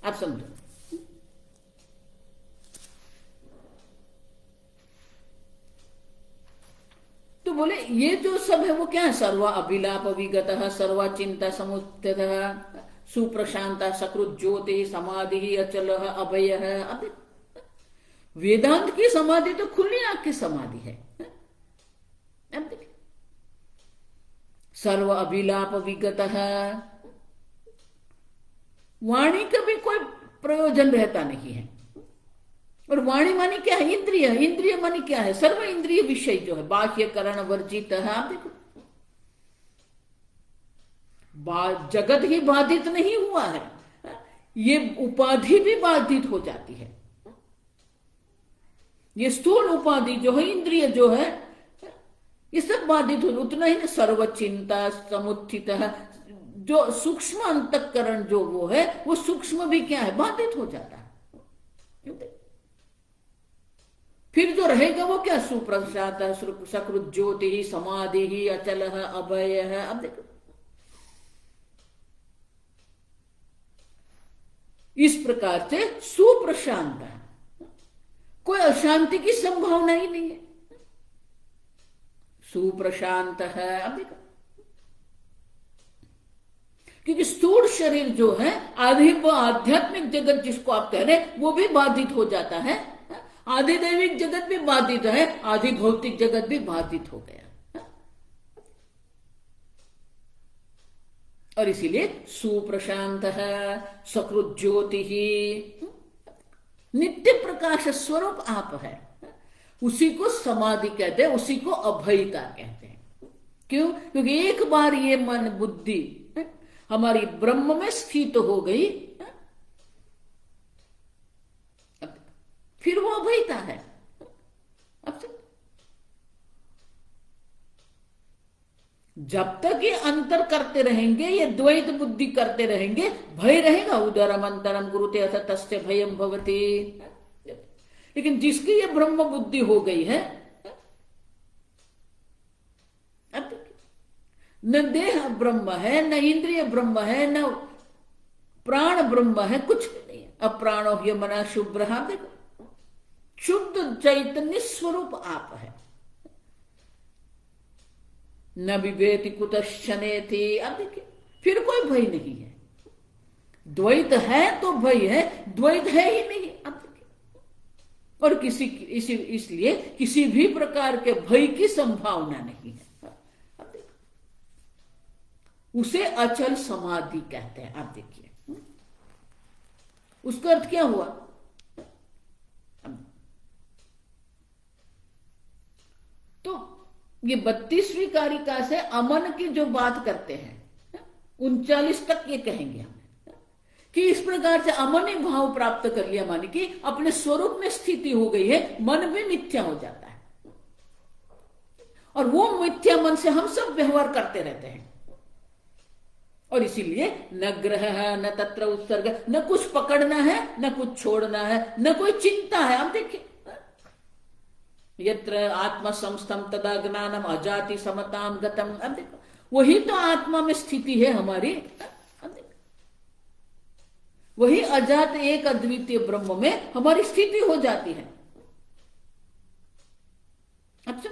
आप समझो, तो बोले ये जो सब है वो क्या है? सर्वा अभिलाप विगत, सर्वा चिंता समुत्थित, सुप्रशांता सकृत ज्योति समाधि अचल अभय। अब वेदांत की समाधि तो खुली आंख की समाधि है। अब देखिए, सर्व अभिलाप विगत, वाणी का भी कोई प्रयोजन रहता नहीं है। और वाणी मानी क्या है? इंद्रिय। इंद्रिय मानी क्या है? सर्व इंद्रिय विषय जो है, बाह्य करण वर्जित है। आप देखो, जगत ही बाधित नहीं हुआ है, ये उपाधि भी बाधित हो जाती है। ये स्थूल उपाधि जो है, इंद्रिय जो है, ये सब बाधित हो। उतना ही ना, सर्व चिंता समुत्थित है, जो सूक्ष्म अंतःकरण जो वो है, वो सूक्ष्म भी क्या है? बाधित हो जाता है। फिर जो रहेगा वो क्या? सुप्रसाद सकृत ज्योति समाधि अचल अभय है। अब देखो, इस प्रकार से सुप्रशांत है, कोई अशांति की संभावना ही नहीं है, सुप्रशांत है। अब देखो, क्योंकि स्थूल शरीर जो है, आध्यात्मिक जगत जिसको आप कह रहे हैं, वो भी बाधित हो जाता है, आधिदैविक जगत भी बाधित है, आधि भौतिक जगत भी बाधित हो गया। और इसीलिए सुप्रशांत है, सकृत ज्योति ही, नित्य प्रकाश स्वरूप आप है, उसी को समाधि कहते हैं, उसी को अभयता कहते हैं। क्यों? क्योंकि एक बार ये मन बुद्धि हमारी ब्रह्म में स्थित हो गई, फिर वो अभयता है। अब जब तक ये अंतर करते रहेंगे, ये द्वैत बुद्धि करते रहेंगे, भय रहेगा। उदरम अंतरम गुरुते अथ तस्य भयम भवति। लेकिन जिसकी ये ब्रह्म बुद्धि हो गई है, अब न देह ब्रह्म है, न इंद्रिय ब्रह्म है, न प्राण ब्रह्म है, कुछ भी नहीं है। अप्राणो ह्यमना शुभ्र, देखो शुद्ध चैतन्य स्वरूप आप है। न विवेति कुतश्चने थी। अब देखिए, फिर कोई भय नहीं है। द्वैत है तो भय है, द्वैत है ही नहीं। अब देखिए, और इसलिए किसी भी प्रकार के भय की संभावना नहीं है। अब देखिए, उसे अचल समाधि कहते हैं। आप देखिए, उसका अर्थ क्या हुआ? तो ये 32वीं कारिका से अमन की जो बात करते हैं, 39 तक ये कहेंगे हम कि इस प्रकार से अमन भाव प्राप्त कर लिया, माने कि अपने स्वरूप में स्थिति हो गई है, मन भी मिथ्या हो जाता है। और वो मिथ्या मन से हम सब व्यवहार करते रहते हैं। और इसीलिए न ग्रह है, न तत्र उत्सर्ग, न कुछ पकड़ना है, न कुछ छोड़ना है, न कोई चिंता है। अब देखिए, यत्र आत्मा संस्थम तदा ज्ञानम अजाति समताम गतम। अब देखो, वही तो आत्मा में स्थिति है हमारी। वही अजात एक अद्वितीय ब्रह्म में हमारी स्थिति हो जाती है। अच्छा,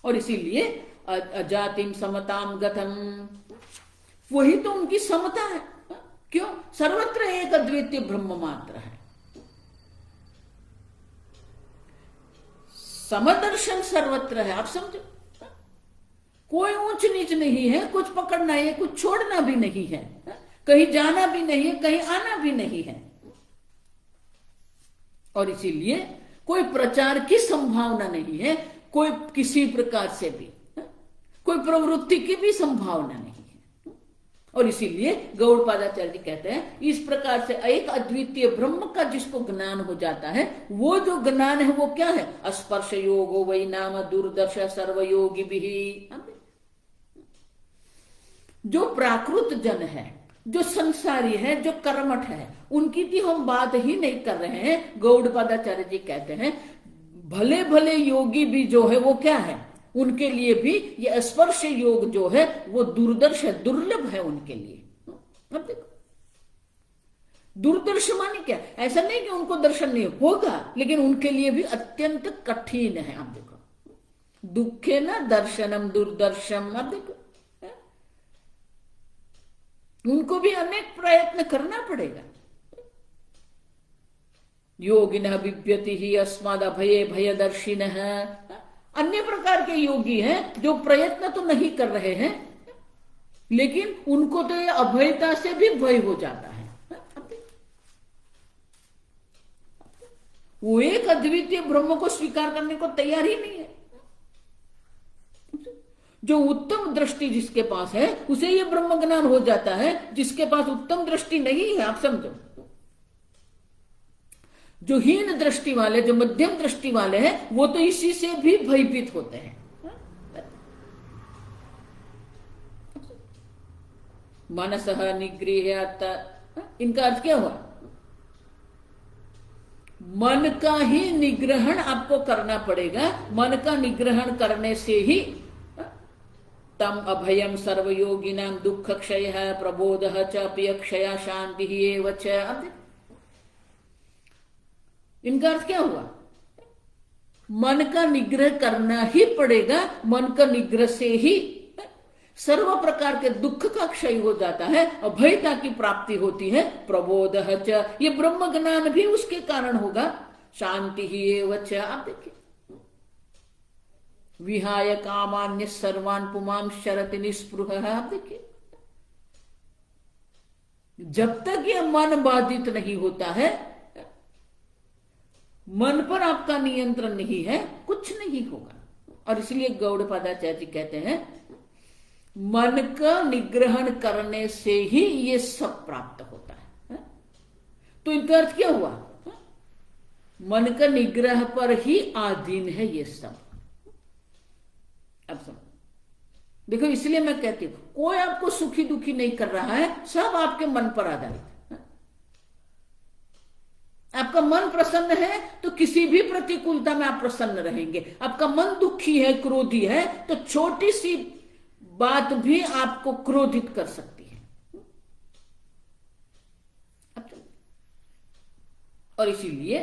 और इसीलिए अजातिम समताम गतम, वही तो उनकी समता है। क्यों? सर्वत्र एक अद्वितीय ब्रह्म मात्र है। समदर्शन सर्वत्र है। आप समझो, कोई ऊंच नीच नहीं है, कुछ पकड़ना है, कुछ छोड़ना भी नहीं है, कहीं जाना भी नहीं है, कहीं आना भी नहीं है। और इसीलिए कोई प्रचार की संभावना नहीं है, कोई किसी प्रकार से भी कोई प्रवृत्ति की भी संभावना नहीं है। और इसीलिए गौड़पादाचार्य जी कहते हैं, इस प्रकार से एक अद्वितीय ब्रह्म का जिसको ज्ञान हो जाता है, वो जो ज्ञान है वो क्या है? स्पर्श योगो वै नाम दुर्दर्श सर्वयोगी भी। जो प्राकृत जन है, जो संसारी है, जो कर्मठ है, उनकी भी हम बात ही नहीं कर रहे हैं। गौड़पादाचार्य जी कहते हैं, भले भले योगी भी जो है वो क्या है, उनके लिए भी ये स्पर्श योग जो है वो दुर्दर्श है, दुर्लभ है उनके लिए। अब देखो, दुर्दर्श माने क्या? ऐसा नहीं कि उनको दर्शन नहीं होगा, लेकिन उनके लिए भी अत्यंत कठिन है। आप देखो, दुखे न दर्शनम दुर्दर्शम। अब देखो, उनको भी अनेक प्रयत्न करना पड़ेगा। योगिनः बिभ्यति ही अस्माद अभये भयदर्शिनः। अन्य प्रकार के योगी हैं जो प्रयत्न तो नहीं कर रहे हैं, लेकिन उनको तो ये अभयता से भी भय हो जाता है। वो एक अद्वितीय ब्रह्म को स्वीकार करने को तैयार ही नहीं है। जो उत्तम दृष्टि जिसके पास है उसे ये ब्रह्म ज्ञान हो जाता है, जिसके पास उत्तम दृष्टि नहीं है, आप समझो, जो हीन दृष्टि वाले, जो मध्यम दृष्टि वाले हैं, वो तो इसी से भी भयभीत होते हैं। मनसः निगृह्यात्, इनका अर्थ क्या हुआ? मन का ही निग्रहण आपको करना पड़ेगा। मन का निग्रहण करने से ही तम अभयम सर्वयोगिनां दुख क्षय प्रबोधः च अपि क्षया शांति एव च। इनका अर्थ क्या हुआ? मन का निग्रह करना ही पड़ेगा। मन का निग्रह से ही सर्व प्रकार के दुख का क्षय हो जाता है, अभयता की प्राप्ति होती है। प्रबोधः च, ये ब्रह्म ज्ञान भी उसके कारण होगा। शांति ही एव च। आप देखिए, विहाय कामान्य सर्वान् पुमां शरति निस्पृहः। आप देखिए, जब तक ये मन बाधित नहीं होता है, मन पर आपका नियंत्रण नहीं है, कुछ नहीं होगा। और इसलिए गौड़पादाचार्य जी कहते हैं मन का निग्रहण करने से ही ये सब प्राप्त होता है। तो इनका अर्थ क्या हुआ? मन का निग्रह पर ही आधीन है ये सब। अब समझ देखो, इसलिए मैं कहती हूं कोई आपको सुखी दुखी नहीं कर रहा है, सब आपके मन पर आधारित है। आपका मन प्रसन्न है तो किसी भी प्रतिकूलता में आप प्रसन्न रहेंगे। आपका मन दुखी है, क्रोधी है, तो छोटी सी बात भी आपको क्रोधित कर सकती है। और इसीलिए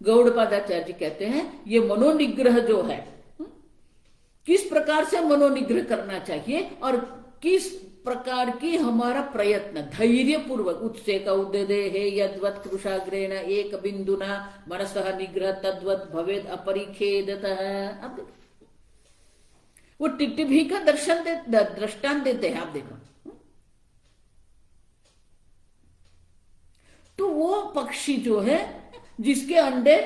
गौड़पादाचार्य जी कहते हैं ये मनोनिग्रह जो है, किस प्रकार से मनोनिग्रह करना चाहिए और किस प्रकार की हमारा प्रयत्न धैर्य पूर्वक उत्सेक उद्दे यद्वत् कृशाग्रेण एक बिंदुना मनसः निग्रह तद्वत् भवेद अपरिखेदतः। अब देखो वो टिटभी का दृष्टांत देते हैं। आप देखो तो वो पक्षी जो है जिसके अंडे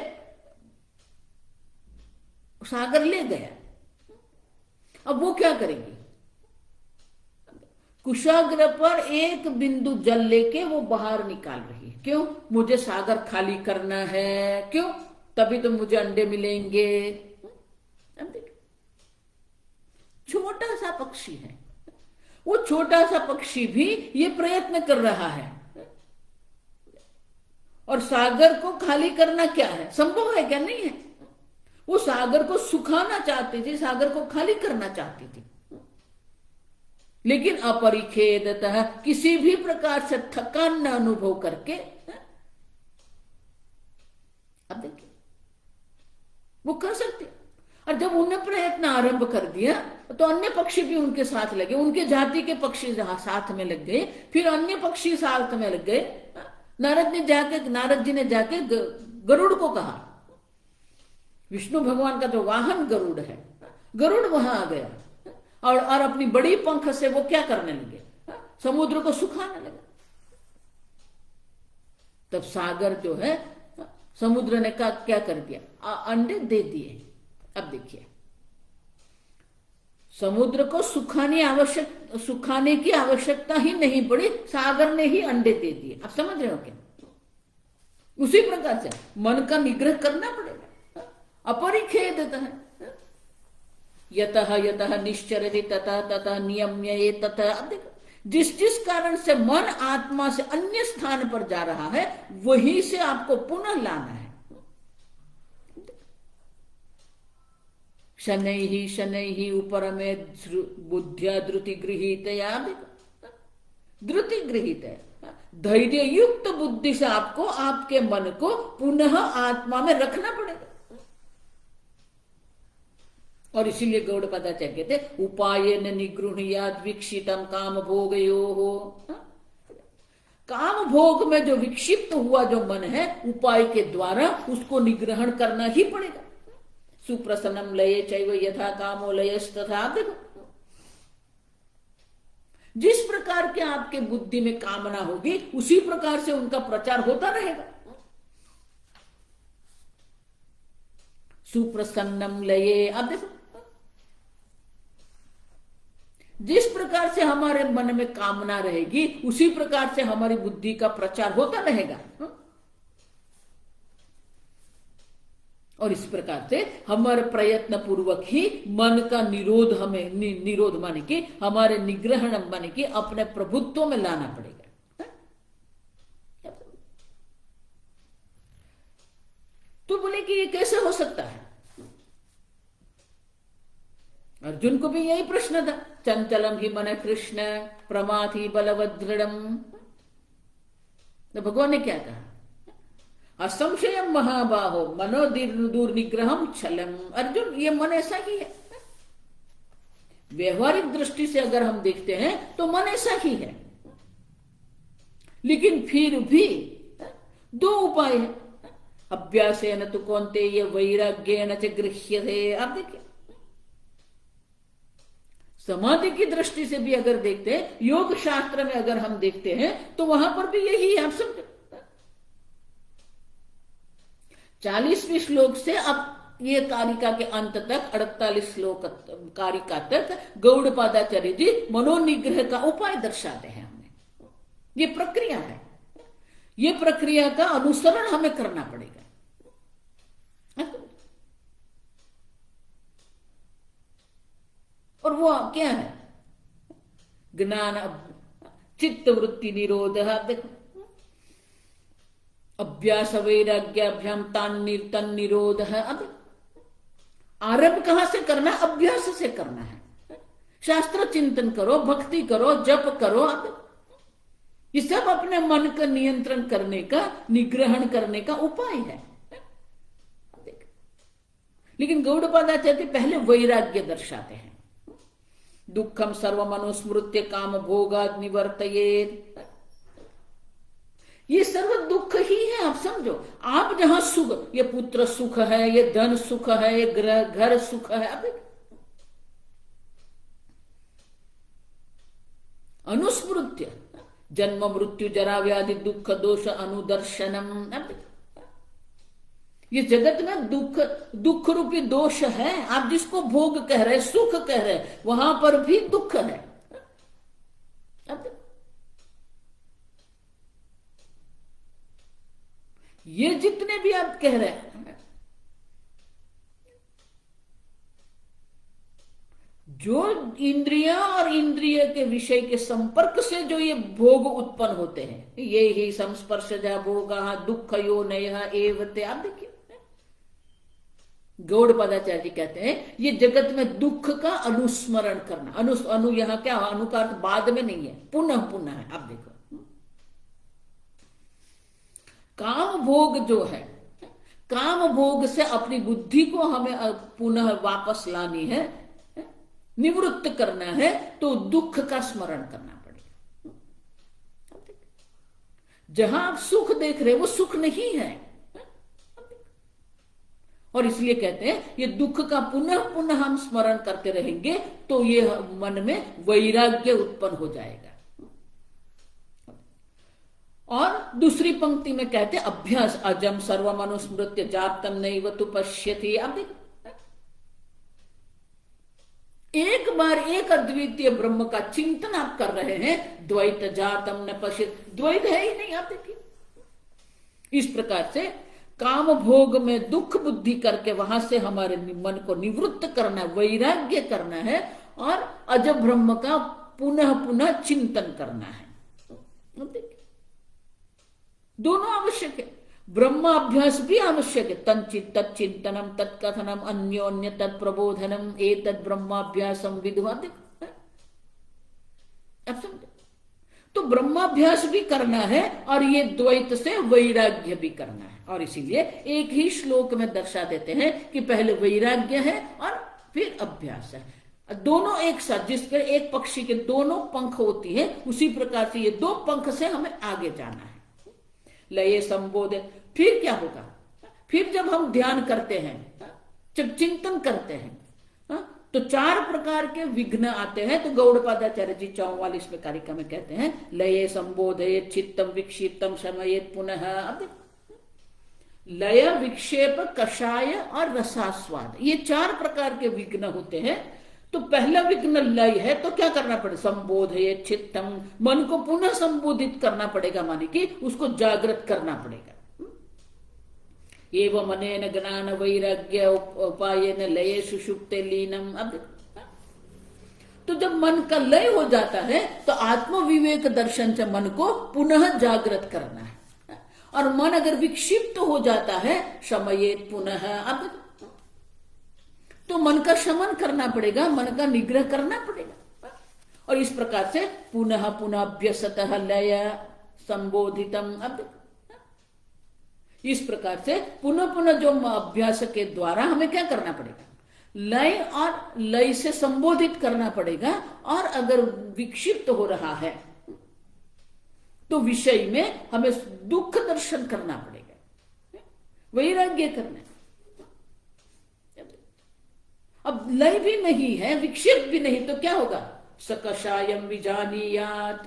सागर ले गया, अब वो क्या करेंगे? कुशाग्र पर एक बिंदु जल लेके वो बाहर निकाल रही है। क्यों? मुझे सागर खाली करना है। क्यों? तभी तो मुझे अंडे मिलेंगे। छोटा सा पक्षी है, वो छोटा सा पक्षी भी ये प्रयत्न कर रहा है। और सागर को खाली करना क्या है? संभव है क्या? नहीं है। वो सागर को सुखाना चाहती थी, सागर को खाली करना चाहती थी, लेकिन अपरिखेदतः किसी भी प्रकार से थकान न अनुभव करके। अब देखिए वो कर सकते। और जब उन्हें प्रयत्न आरंभ कर दिया तो अन्य पक्षी भी उनके साथ लगे, उनके जाति के पक्षी साथ में लग गए, फिर अन्य पक्षी साथ में लग गए। नारद जी ने जाके गरुड़ को कहा, विष्णु भगवान का जो वाहन गरुड़ है, गरुड़ वहां आ गया और अपनी बड़ी पंख से वो क्या करने लगे? समुद्र को सुखाने लगे। तब सागर जो है, समुद्र ने क्या कर दिया? अंडे दे दिए। अब देखिए समुद्र को सुखाने की आवश्यकता ही नहीं पड़ी, सागर ने ही अंडे दे दिए। आप समझ रहे हो क्या? उसी प्रकार से मन का निग्रह करना पड़ेगा। अपरिखेदतः यतः यतः निश्चरति ततः ततः नियम्य ततः। अब देखो जिस कारण से मन आत्मा से अन्य स्थान पर जा रहा है वहीं से आपको पुनः लाना है। शनैः उपरमे बुद्धिया धृति गृहीतया। धृति गृहीत है, धैर्य युक्त बुद्धि से आपको आपके मन को पुनः आत्मा में रखना पड़ेगा। और इसीलिए गौड़पादाचार्य कहते उपायेन निगृह्णात् विक्षितम काम भोगयोः। काम भोग में जो विक्षिप्त हुआ जो मन है, उपाय के द्वारा उसको निग्रहण करना ही पड़ेगा। सुप्रसन्नम लये चैव यथा कामो लयस्तथा। देखो जिस प्रकार के आपके बुद्धि में कामना होगी उसी प्रकार से उनका प्रचार होता रहेगा। सुप्रसन्नम लये। अब देखो जिस प्रकार से हमारे मन में कामना रहेगी उसी प्रकार से हमारी बुद्धि का प्रचार होता रहेगा। और इस प्रकार से हमारे प्रयत्न पूर्वक ही मन का निरोध, हमें निरोध माने कि हमारे निग्रहण माने कि अपने प्रभुत्व में लाना पड़ेगा। तो बोले कि ये कैसे हो सकता है? अर्जुन को भी यही प्रश्न था। चंचलम ही मन कृष्ण प्रमाथि बलवदृढ़म। तो भगवान ने क्या कहा? असंशयम महाबाहो मनो दुर्निग्रहम छलम। अर्जुन ये मन ऐसा ही है। व्यवहारिक दृष्टि से अगर हम देखते हैं तो मन ऐसा ही है, लेकिन फिर भी दो उपाय है। अभ्यासेन तु कौन्तेय वैराग्येन च गृह्यते। आप देखिए समाधि की दृष्टि से भी अगर देखते हैं, योग शास्त्र में अगर हम देखते हैं तो वहां पर भी यही है। आप समझे 40वें श्लोक से अब ये कारिका के अंत तक 48 श्लोक कारिका तक गौड़पादाचार्य जी मनोनिग्रह का उपाय दर्शाते हैं हमें। ये प्रक्रिया है, ये प्रक्रिया का अनुसरण हमें करना पड़ेगा। और वो क्या है? ज्ञान चित्त वृत्ति निरोध, देखो अभ्यास वैराग्याभ्याम तन निरोध है। अब आरंभ कहां से करना है? अभ्यास से करना है। शास्त्र चिंतन करो, भक्ति करो, जप करो। अब ये सब अपने मन का नियंत्रण करने का, निग्रहण करने का उपाय है। लेकिन गौड़पादाचार्य पहले वैराग्य दर्शाते हैं। दुखम सर्वमनुस्मृत्य काम भोगाद निवर्तयेत। ये सर्व दुख ही है। आप समझो, आप जहां सुख, ये पुत्र सुख है, ये धन सुख है, ये घर सुख है। अब अनुस्मृत्य जन्म मृत्यु जरा व्याधि दुख दोष अनुदर्शनम। ये जगत में दुख रूपी दोष है। आप जिसको भोग कह रहे, सुख कह रहे, वहां पर भी दुख है। ये जितने भी आप कह रहे हैं, जो इंद्रिया और इंद्रिय के विषय के संपर्क से जो ये भोग उत्पन्न होते हैं, ये ही संस्पर्शजा भोगा दुख यो नय एवते। आप देखिए गौड़पादाचार्य जी कहते हैं ये जगत में दुख का अनुस्मरण करना। अनु यहां क्या, अनु का अर्थ बाद में नहीं है, पुनः पुनः है। आप देखो काम भोग जो है, काम भोग से अपनी बुद्धि को हमें पुनः वापस लानी है, निवृत्त करना है, तो दुख का स्मरण करना पड़ेगा। जहां आप सुख देख रहे वो सुख नहीं है। और इसलिए कहते हैं ये दुख का पुनः पुनः हम स्मरण करते रहेंगे तो ये मन में वैराग्य उत्पन्न हो जाएगा। और दूसरी पंक्ति में कहते हैं अभ्यास अजम सर्वमनुस्मृत्य जातम नैव तु पश्यति। अब देखो एक बार एक अद्वितीय ब्रह्म का चिंतन आप कर रहे हैं, द्वैत जातम न पश्यति, द्वैत है ही नहीं। आप देखिए इस प्रकार से काम भोग में दुख बुद्धि करके वहां से हमारे मन को निवृत्त करना, वैराग्य करना है और अज ब्रह्म का पुनः पुनः चिंतन करना है। दोनों आवश्यक है, ब्रह्माभ्यास भी आवश्यक है। तंचित तत्चिंतनम तत्कथनम अन्योन्य तत्प्रबोधनम एतद् ब्रह्माभ्यासम विद्वा। अब समझे, तो ब्रह्माभ्यास भी करना है और ये द्वैत से वैराग्य भी करना है। और इसीलिए एक ही श्लोक में दर्शा देते हैं कि पहले वैराग्य है और फिर अभ्यास है। दोनों एक साथ, जिसके एक पक्षी के दोनों पंख होती है, उसी प्रकार से ये दो पंख से हमें आगे जाना है। लये संबोधित, फिर क्या होगा? फिर जब हम ध्यान करते हैं, जब चिंतन करते हैं, तो चार प्रकार के विघ्न आते हैं। तो गौड़पादाचार्य जी 44वें कारिका में कहते हैं लये संबोधयेत चित्तम विक्षिप्तम शमयेत पुनः। अब लय, विक्षेप, कषाय और रसास्वाद, ये चार प्रकार के विघ्न होते हैं। तो पहला विघ्न लय है, तो क्या करना पड़ेगा? संबोधयेत चित्तम, मन को पुनः संबोधित करना पड़ेगा, माने कि उसको जागृत करना पड़ेगा। एवं अनेन ज्ञान वैराग्य उपायेन लये सुषुप्ते लीनम। अब तो जब मन का लय हो जाता है तो आत्म विवेक दर्शन से मन को पुनः जागृत करना है। और मन अगर विक्षिप्त हो जाता है शमयेत पुनः, अब तो मन का शमन करना पड़ेगा, मन का निग्रह करना पड़ेगा। और इस प्रकार से पुनः पुनः अभ्यसतः लय संबोधितम। अब इस प्रकार से पुनः पुनः जो अभ्यास के द्वारा हमें क्या करना पड़ेगा? लय और लय से संबोधित करना पड़ेगा। और अगर विक्षिप्त हो रहा है तो विषय में हमें दुख दर्शन करना पड़ेगा, वैराग्य करना। अब लय भी नहीं है, विक्षिप्त भी नहीं, तो क्या होगा? सकषायम विजानीयात।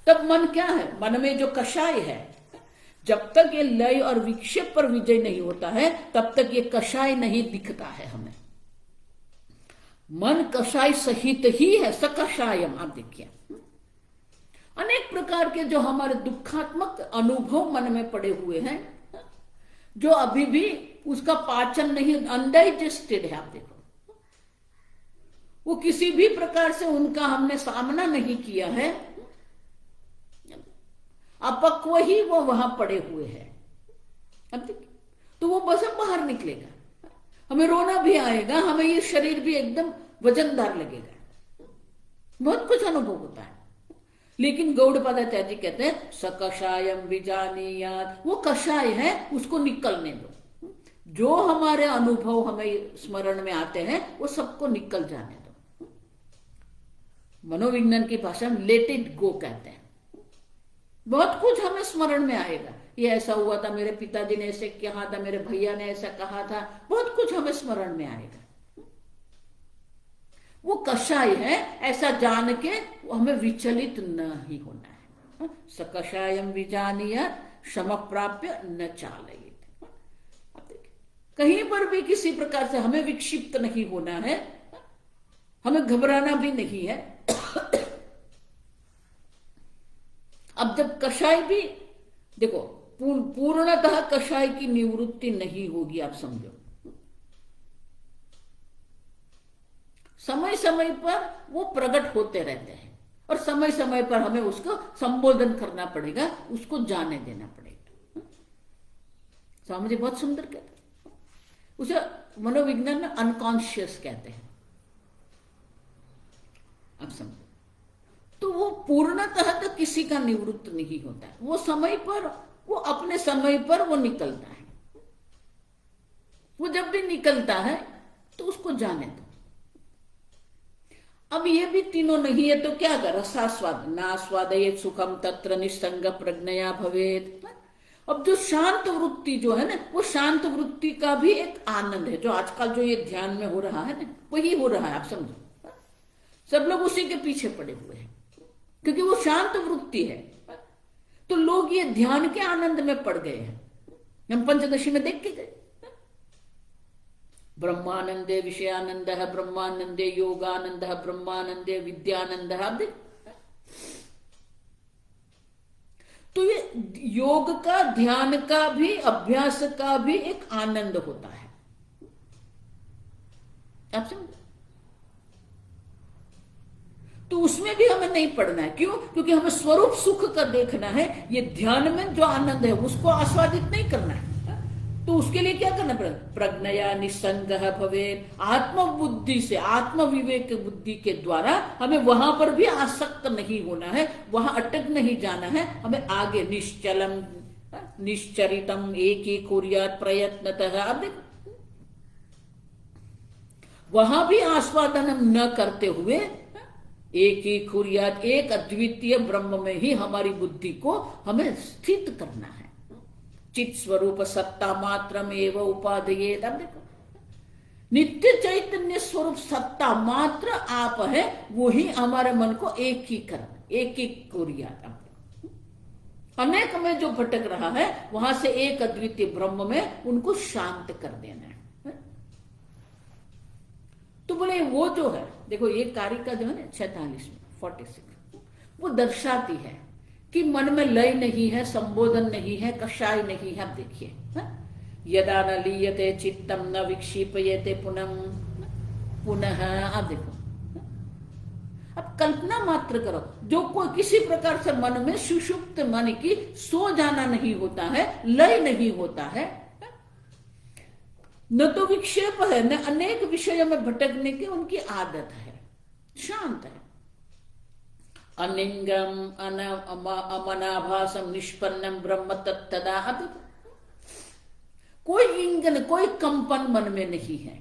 तब मन क्या है? मन में जो कषाय है, जब तक ये लय और विक्षेप पर विजय नहीं होता है तब तक ये कषाय नहीं दिखता है हमें। मन कषाय सहित ही है, सकषायम। आप देखिए अनेक प्रकार के जो हमारे दुखात्मक अनुभव मन में पड़े हुए हैं, जो अभी भी उसका पाचन नहीं, अनडाइजेस्टेड है। आप देखो वो किसी भी प्रकार से उनका हमने सामना नहीं किया है, अपक्व ही वो वहां पड़े हुए हैं। अब देखिए तो वो बस बाहर निकलेगा, हमें रोना भी आएगा, हमें ये शरीर भी एकदम वजनदार लगेगा, बहुत कुछ अनुभव होता है। लेकिन गौड़पादाचार्य जी कहते हैं सकषायम विजानीयात्, वो कषाय है, उसको निकलने दो। जो हमारे अनुभव हमें स्मरण में आते हैं वो सबको निकल जाने दो। मनोविज्ञान की भाषा में लेट इट गो कहते हैं। बहुत कुछ हमें स्मरण में आएगा, ये ऐसा हुआ था, मेरे पिताजी ने ऐसे कहा था, मेरे भैया ने ऐसा कहा था, बहुत कुछ हमें स्मरण में आएगा। वो कषाय है, ऐसा जान के हमें विचलित न ही होना है। सकषायम विजानीय शम प्राप्य न चालयेत। कहीं पर भी किसी प्रकार से हमें विक्षिप्त नहीं होना है, हमें घबराना भी नहीं है। अब जब कषाय भी देखो पूर्णतः कषाय की निवृत्ति नहीं होगी, आप समझो, समय समय पर वो प्रकट होते रहते हैं और समय समय पर हमें उसको संबोधन करना पड़ेगा, उसको जाने देना पड़ेगा। स्वामी जी बहुत सुंदर कहते हैं, उसे मनोविज्ञान में अनकॉन्शियस कहते हैं। आप समझो, तो वो पूर्णतः तो किसी का निवृत्त नहीं होता है, वो समय पर, वो अपने समय पर वो निकलता है। वो जब भी निकलता है तो उसको जाने दो। अब ये भी तीनों नहीं है तो क्या कर, रसास्वाद नास्वादयेत सुखम तत्र निस्संग प्रज्ञया भवेत। अब जो शांत वृत्ति जो है ना, वो शांत वृत्ति का भी एक आनंद है। जो आजकल जो ये ध्यान में हो रहा है ना, वही हो रहा है। आप समझो, सब लोग उसी के पीछे पड़े हुए हैं क्योंकि वो शांत वृत्ति है। तो लोग ये ध्यान के आनंद में पड़ गए हैं। हम पंचदशी में देख के गए, ब्रह्मानंदे विषयानंद है, ब्रह्मानंदे योगानंद है, ब्रह्मानंदे विद्यानंद है। आप देख, तो ये योग का, ध्यान का भी, अभ्यास का भी एक आनंद होता है। आप समझ, तो उसमें भी हमें नहीं पड़ना है। क्यों? क्योंकि हमें स्वरूप सुख का देखना है। ये ध्यान में जो आनंद है उसको आस्वादित नहीं करना है। तो उसके लिए क्या करना पड़ेगा? प्रज्ञया निसंग भवे, आत्मबुद्धि से, आत्म विवेक बुद्धि के द्वारा हमें वहां पर भी आसक्त नहीं होना है, वहां अटक नहीं जाना है। हमें आगे निश्चलम निश्चरितम एक ही कुर्यात प्रयत्नतः। अब देखो, वहां भी आस्वादन न करते हुए एक ही कुर्यात, एक अद्वितीय ब्रह्म में ही हमारी बुद्धि को हमें स्थित करना है। चित स्वरूप सत्ता मात्र में एवं उपाधि। अब देखो, नित्य चैतन्य स्वरूप सत्ता मात्र आप है, वो ही हमारे मन को एक ही करना, एक ही कुर्यात। अनेक में जो भटक रहा है वहां से एक अद्वितीय ब्रह्म में उनको शांत कर देना है। तो बोले वो जो है, देखो ये कारिका जो है ना 46 में 46, वो दर्शाती है कि मन में लय नहीं है, संबोधन नहीं है, कषाय नहीं है। अब देखिए, यदा न लीयते चित्तम न विक्षिपयते पुनः पुनः। अब देखो, अब कल्पना मात्र करो, जो कोई किसी प्रकार से मन में सुषुप्त मन की सो जाना नहीं होता है, लय नहीं होता है, न तो विक्षेप है, न अनेक विषयों में भटकने की उनकी आदत है, शांत है। अनिंगम अमनाभासम निष्पन्नम ब्रह्म तत्तदा। अब कोई इंगन, कोई कंपन मन में नहीं है।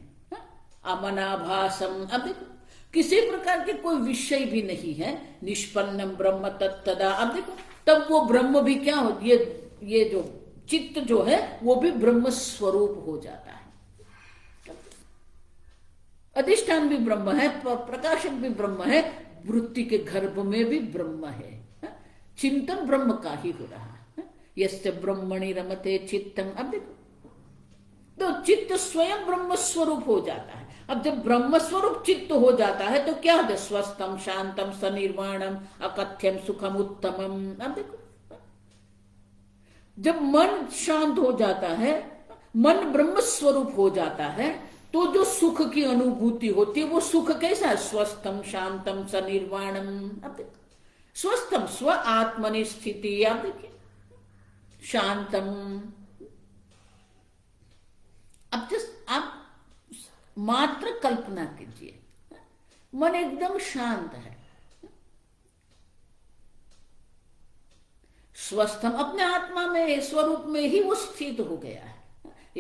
अमनाभासम, अब देखो, किसी प्रकार के कोई विषय भी नहीं है। निष्पन्नम ब्रह्म तत्तदा। अब देखो, तब वो ब्रह्म भी क्या हो, ये जो चित्त जो है वो भी ब्रह्म स्वरूप हो जाता है। अधिष्ठान भी ब्रह्म है, प्रकाशक भी ब्रह्म है, वृत्ति के गर्भ में भी ब्रह्म है। चिंतन ब्रह्म का ही हो रहा है। यस्य ब्रह्मणि रमते चित्तम। अब देखो, तो चित्त स्वयं ब्रह्म स्वरूप हो जाता है। अब जब ब्रह्म स्वरूप चित्त हो जाता है तो क्या होता है? स्वस्थम शांतम सनिर्वाणम अकथ्यम सुखम उत्तमम। अब देखो, जब मन शांत हो जाता है, मन ब्रह्म स्वरूप हो जाता है, तो जो सुख की अनुभूति होती है वो सुख कैसा है? स्वस्थम शांतम सनिर्वाणम। अब देखो, स्वस्थम स्व आत्मनि स्थिति। आप देखिए, शांतम। अब जस्ट आप मात्र कल्पना कीजिए, मन एकदम शांत है, स्वस्थम, अपने आत्मा में स्वरूप में ही वो स्थित हो गया है।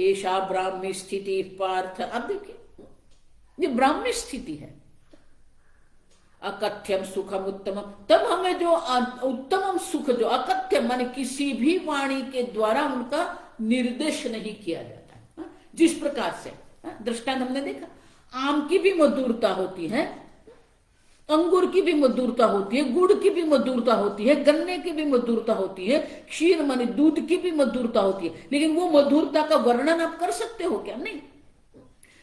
ऐशा ब्राह्मी स्थिति पार्थ। अब देखिए, ये ब्राह्मी स्थिति है। अकथ्यम सुखम उत्तमम। तब हमें जो उत्तमम सुख, जो अकथ्यम माने किसी भी वाणी के द्वारा उनका निर्देश नहीं किया जाता है। जिस प्रकार से दृष्टांत हमने देखा, आम की भी मधुरता होती है, अंगूर की भी मधुरता होती है, गुड़ की भी मधुरता होती है, गन्ने की भी मधुरता होती है, क्षीर माने दूध की भी मधुरता होती है। लेकिन वो मधुरता का वर्णन आप कर सकते हो क्या? नहीं।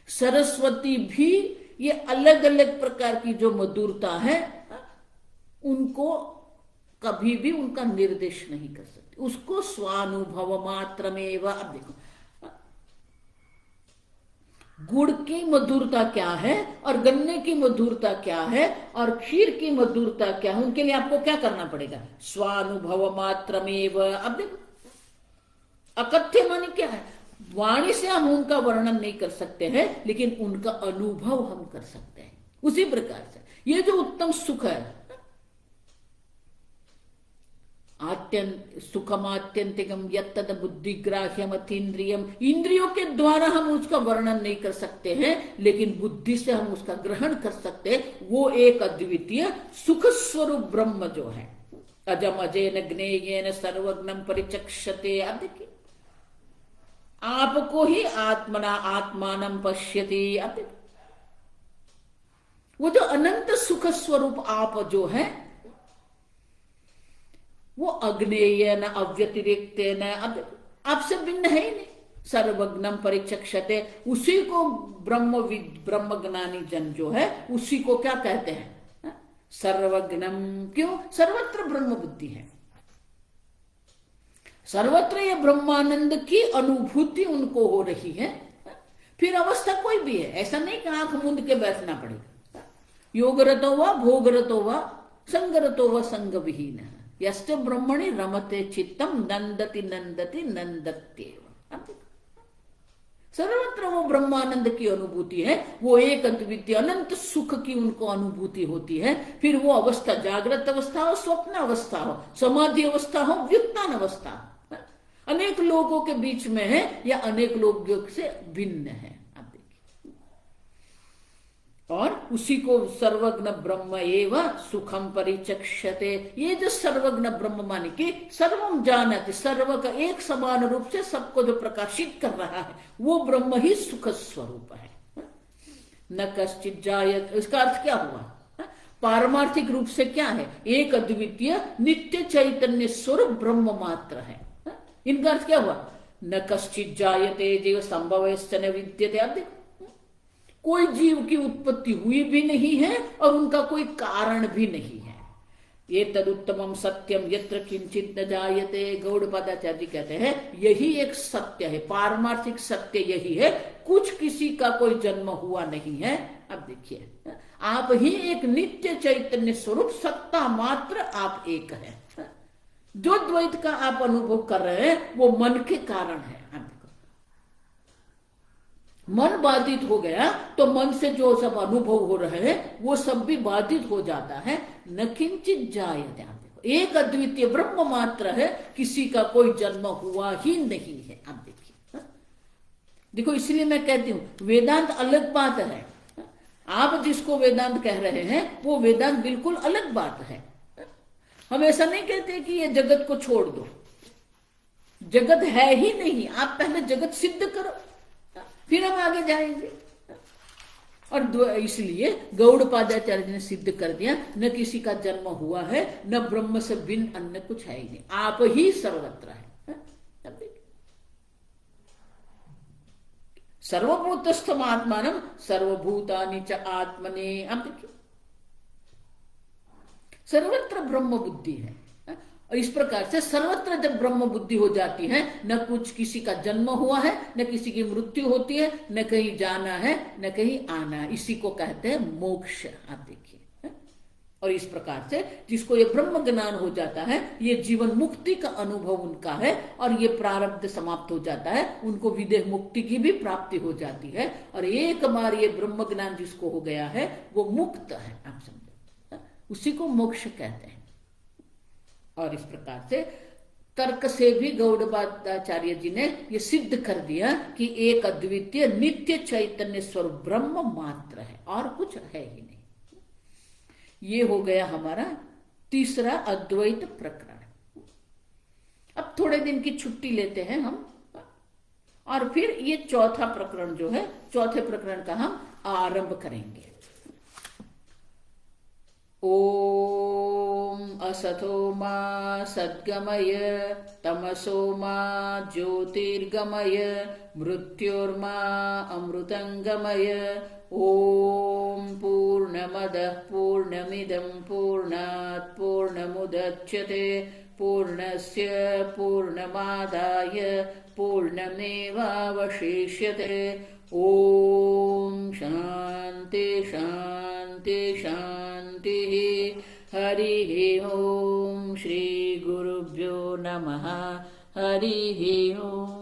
सरस्वती भी ये अलग अलग प्रकार की जो मधुरता है, उनको कभी भी उनका निर्देश नहीं कर सकते, उसको स्वानुभव मात्र में। अब देखो, गुड़ की मधुरता क्या है और गन्ने की मधुरता क्या है और क्षीर की मधुरता क्या है, उनके लिए आपको क्या करना पड़ेगा? स्वानुभव मात्रमेव। अब देखो, अकथ्य माने क्या है? वाणी से हम उनका वर्णन नहीं कर सकते हैं, लेकिन उनका अनुभव हम कर सकते हैं। उसी प्रकार से ये जो उत्तम सुख है, सुखम आत्यंतिकम यत्तद बुद्धिग्राह्यम अतीन्द्रियम। इंद्रियों के द्वारा हम उसका वर्णन नहीं कर सकते हैं, लेकिन बुद्धि से हम उसका ग्रहण कर सकते हैं। वो एक अद्वितीय सुख स्वरूप ब्रह्म जो है, अजम अजेन ज्ञेयेन सर्वज्ञम परिचक्षते। अब देखिए, आपको ही आत्मना आत्मानं पश्यति। अब देखिए, वो जो अनंत सुख स्वरूप आप जो है, वो अज्ञेय न अव्यतिरिक्त न, अब आपसे भिन्न है ही नहीं। सर्वज्ञम परिचक्षते, उसी को ब्रह्मज्ञानी जन जो है, उसी को क्या कहते हैं? सर्वज्ञम। क्यों? सर्वत्र ब्रह्म बुद्धि है, सर्वत्र ये ब्रह्मानंद की अनुभूति उनको हो रही है। फिर अवस्था कोई भी है, ऐसा नहीं कि आंख मूंद के बैठना पड़ेगा। योगरतो व भोगरतो व संगरतो व संग विहीन यस्ते ब्रह्मणि रमते चित्तम नंदति नंदति नंदत्येव। सर्वत्र वो ब्रह्मानंद की अनुभूति है, वो एक अद्वितीय अनंत सुख की उनको अनुभूति होती है। फिर वो अवस्था जागृत अवस्था हो, स्वप्न अवस्था हो, समाधि अवस्था हो, व्युत्थान अवस्था हो, अनेक लोगों के बीच में है या अनेक लोगों से भिन्न है। आप देखिए, और उसी को सर्वज्ञ ब्रह्म एवं सुखम परिचक्षते। ये जो सर्वज्ञ ब्रह्म माने कि सर्वम जानते, सर्व का एक समान रूप से सबको जो प्रकाशित कर रहा है, वो ब्रह्म ही सुख स्वरूप है। न कश्चित जायत, इसका अर्थ क्या हुआ? पारमार्थिक रूप से क्या है? एक अद्वितीय नित्य चैतन्य स्वरूप ब्रह्म मात्र है। इनका अर्थ क्या हुआ? न कश्चित जायते जीव संभवश्च न विद्यते। अब देखो, कोई जीव की उत्पत्ति हुई भी नहीं है और उनका कोई कारण भी नहीं है। ये तदुत्तमम सत्यम यत्र किंचित न जायते। गौड़पादाचार्य जी कहते हैं यही एक सत्य है, पारमार्थिक सत्य यही है, कुछ किसी का कोई जन्म हुआ नहीं है। अब देखिए, आप ही एक नित्य चैतन्य स्वरूप सत्ता मात्र आप एक है। जो द्वैत का आप अनुभव कर रहे हैं वो मन के कारण है। मन बाधित हो गया तो मन से जो सब अनुभव हो रहे हैं वो सब भी बाधित हो जाता है। न किंचित जायते, एक अद्वितीय ब्रह्म मात्र है, किसी का कोई जन्म हुआ ही नहीं है। आप देखिए, देखो इसलिए मैं कहती हूं वेदांत अलग बात है। आप जिसको वेदांत कह रहे हैं वो वेदांत बिल्कुल अलग बात है। हम ऐसा नहीं कहते कि ये जगत को छोड़ दो, जगत है ही नहीं, आप पहले जगत सिद्ध करो फिर हम आगे जाएंगे। और इसलिए गौड़पादाचार्य ने सिद्ध कर दिया, न किसी का जन्म हुआ है, न ब्रह्म से भिन्न अन्य कुछ है ही नहीं, आप ही सर्वत्र है। अब देखिए, सर्वभूतस्थम आत्मानम सर्वभूतानि च आत्मने। अब देखिए, सर्वत्र ब्रह्म बुद्धि है। और इस प्रकार से सर्वत्र जब ब्रह्म बुद्धि हो जाती है, न कुछ किसी का जन्म हुआ है, न किसी की मृत्यु होती है, न कहीं जाना है, न कहीं आना है, इसी को कहते हैं मोक्ष। आप देखिए, और इस प्रकार से जिसको ये ब्रह्म ज्ञान हो जाता है, ये जीवन मुक्ति का अनुभव उनका है, और ये प्रारब्ध समाप्त हो जाता है, उनको विदेह मुक्ति की भी प्राप्ति हो जाती है। और एक बार ये ब्रह्म ज्ञान जिसको हो गया है, वो मुक्त है। आप समझो, उसी को मोक्ष कहते हैं। और इस प्रकार से तर्क से भी गौड़पादाचार्य जी ने ये सिद्ध कर दिया कि एक अद्वितीय नित्य चैतन्य स्वरूप ब्रह्म मात्र है, और कुछ है ही नहीं। ये हो गया हमारा तीसरा अद्वैत प्रकरण। अब थोड़े दिन की छुट्टी लेते हैं हम, और फिर ये चौथा प्रकरण जो है, चौथे प्रकरण का हम आरंभ करेंगे। ओम असतो मा सद्गमय तमसो मा ज्योतिर्गमय मृत्योर्मा अमृतंगमय। ओम पूर्णमदः पूर्णमिदं पूर्णात् पूर्णमुदच्यते पूर्णस्य पूर्णमादाय पूर्णमेवावशिष्यते। ओम शांति शांति शांति। हरि ओम। श्री गुरुभ्यो नमः। हरि ओम।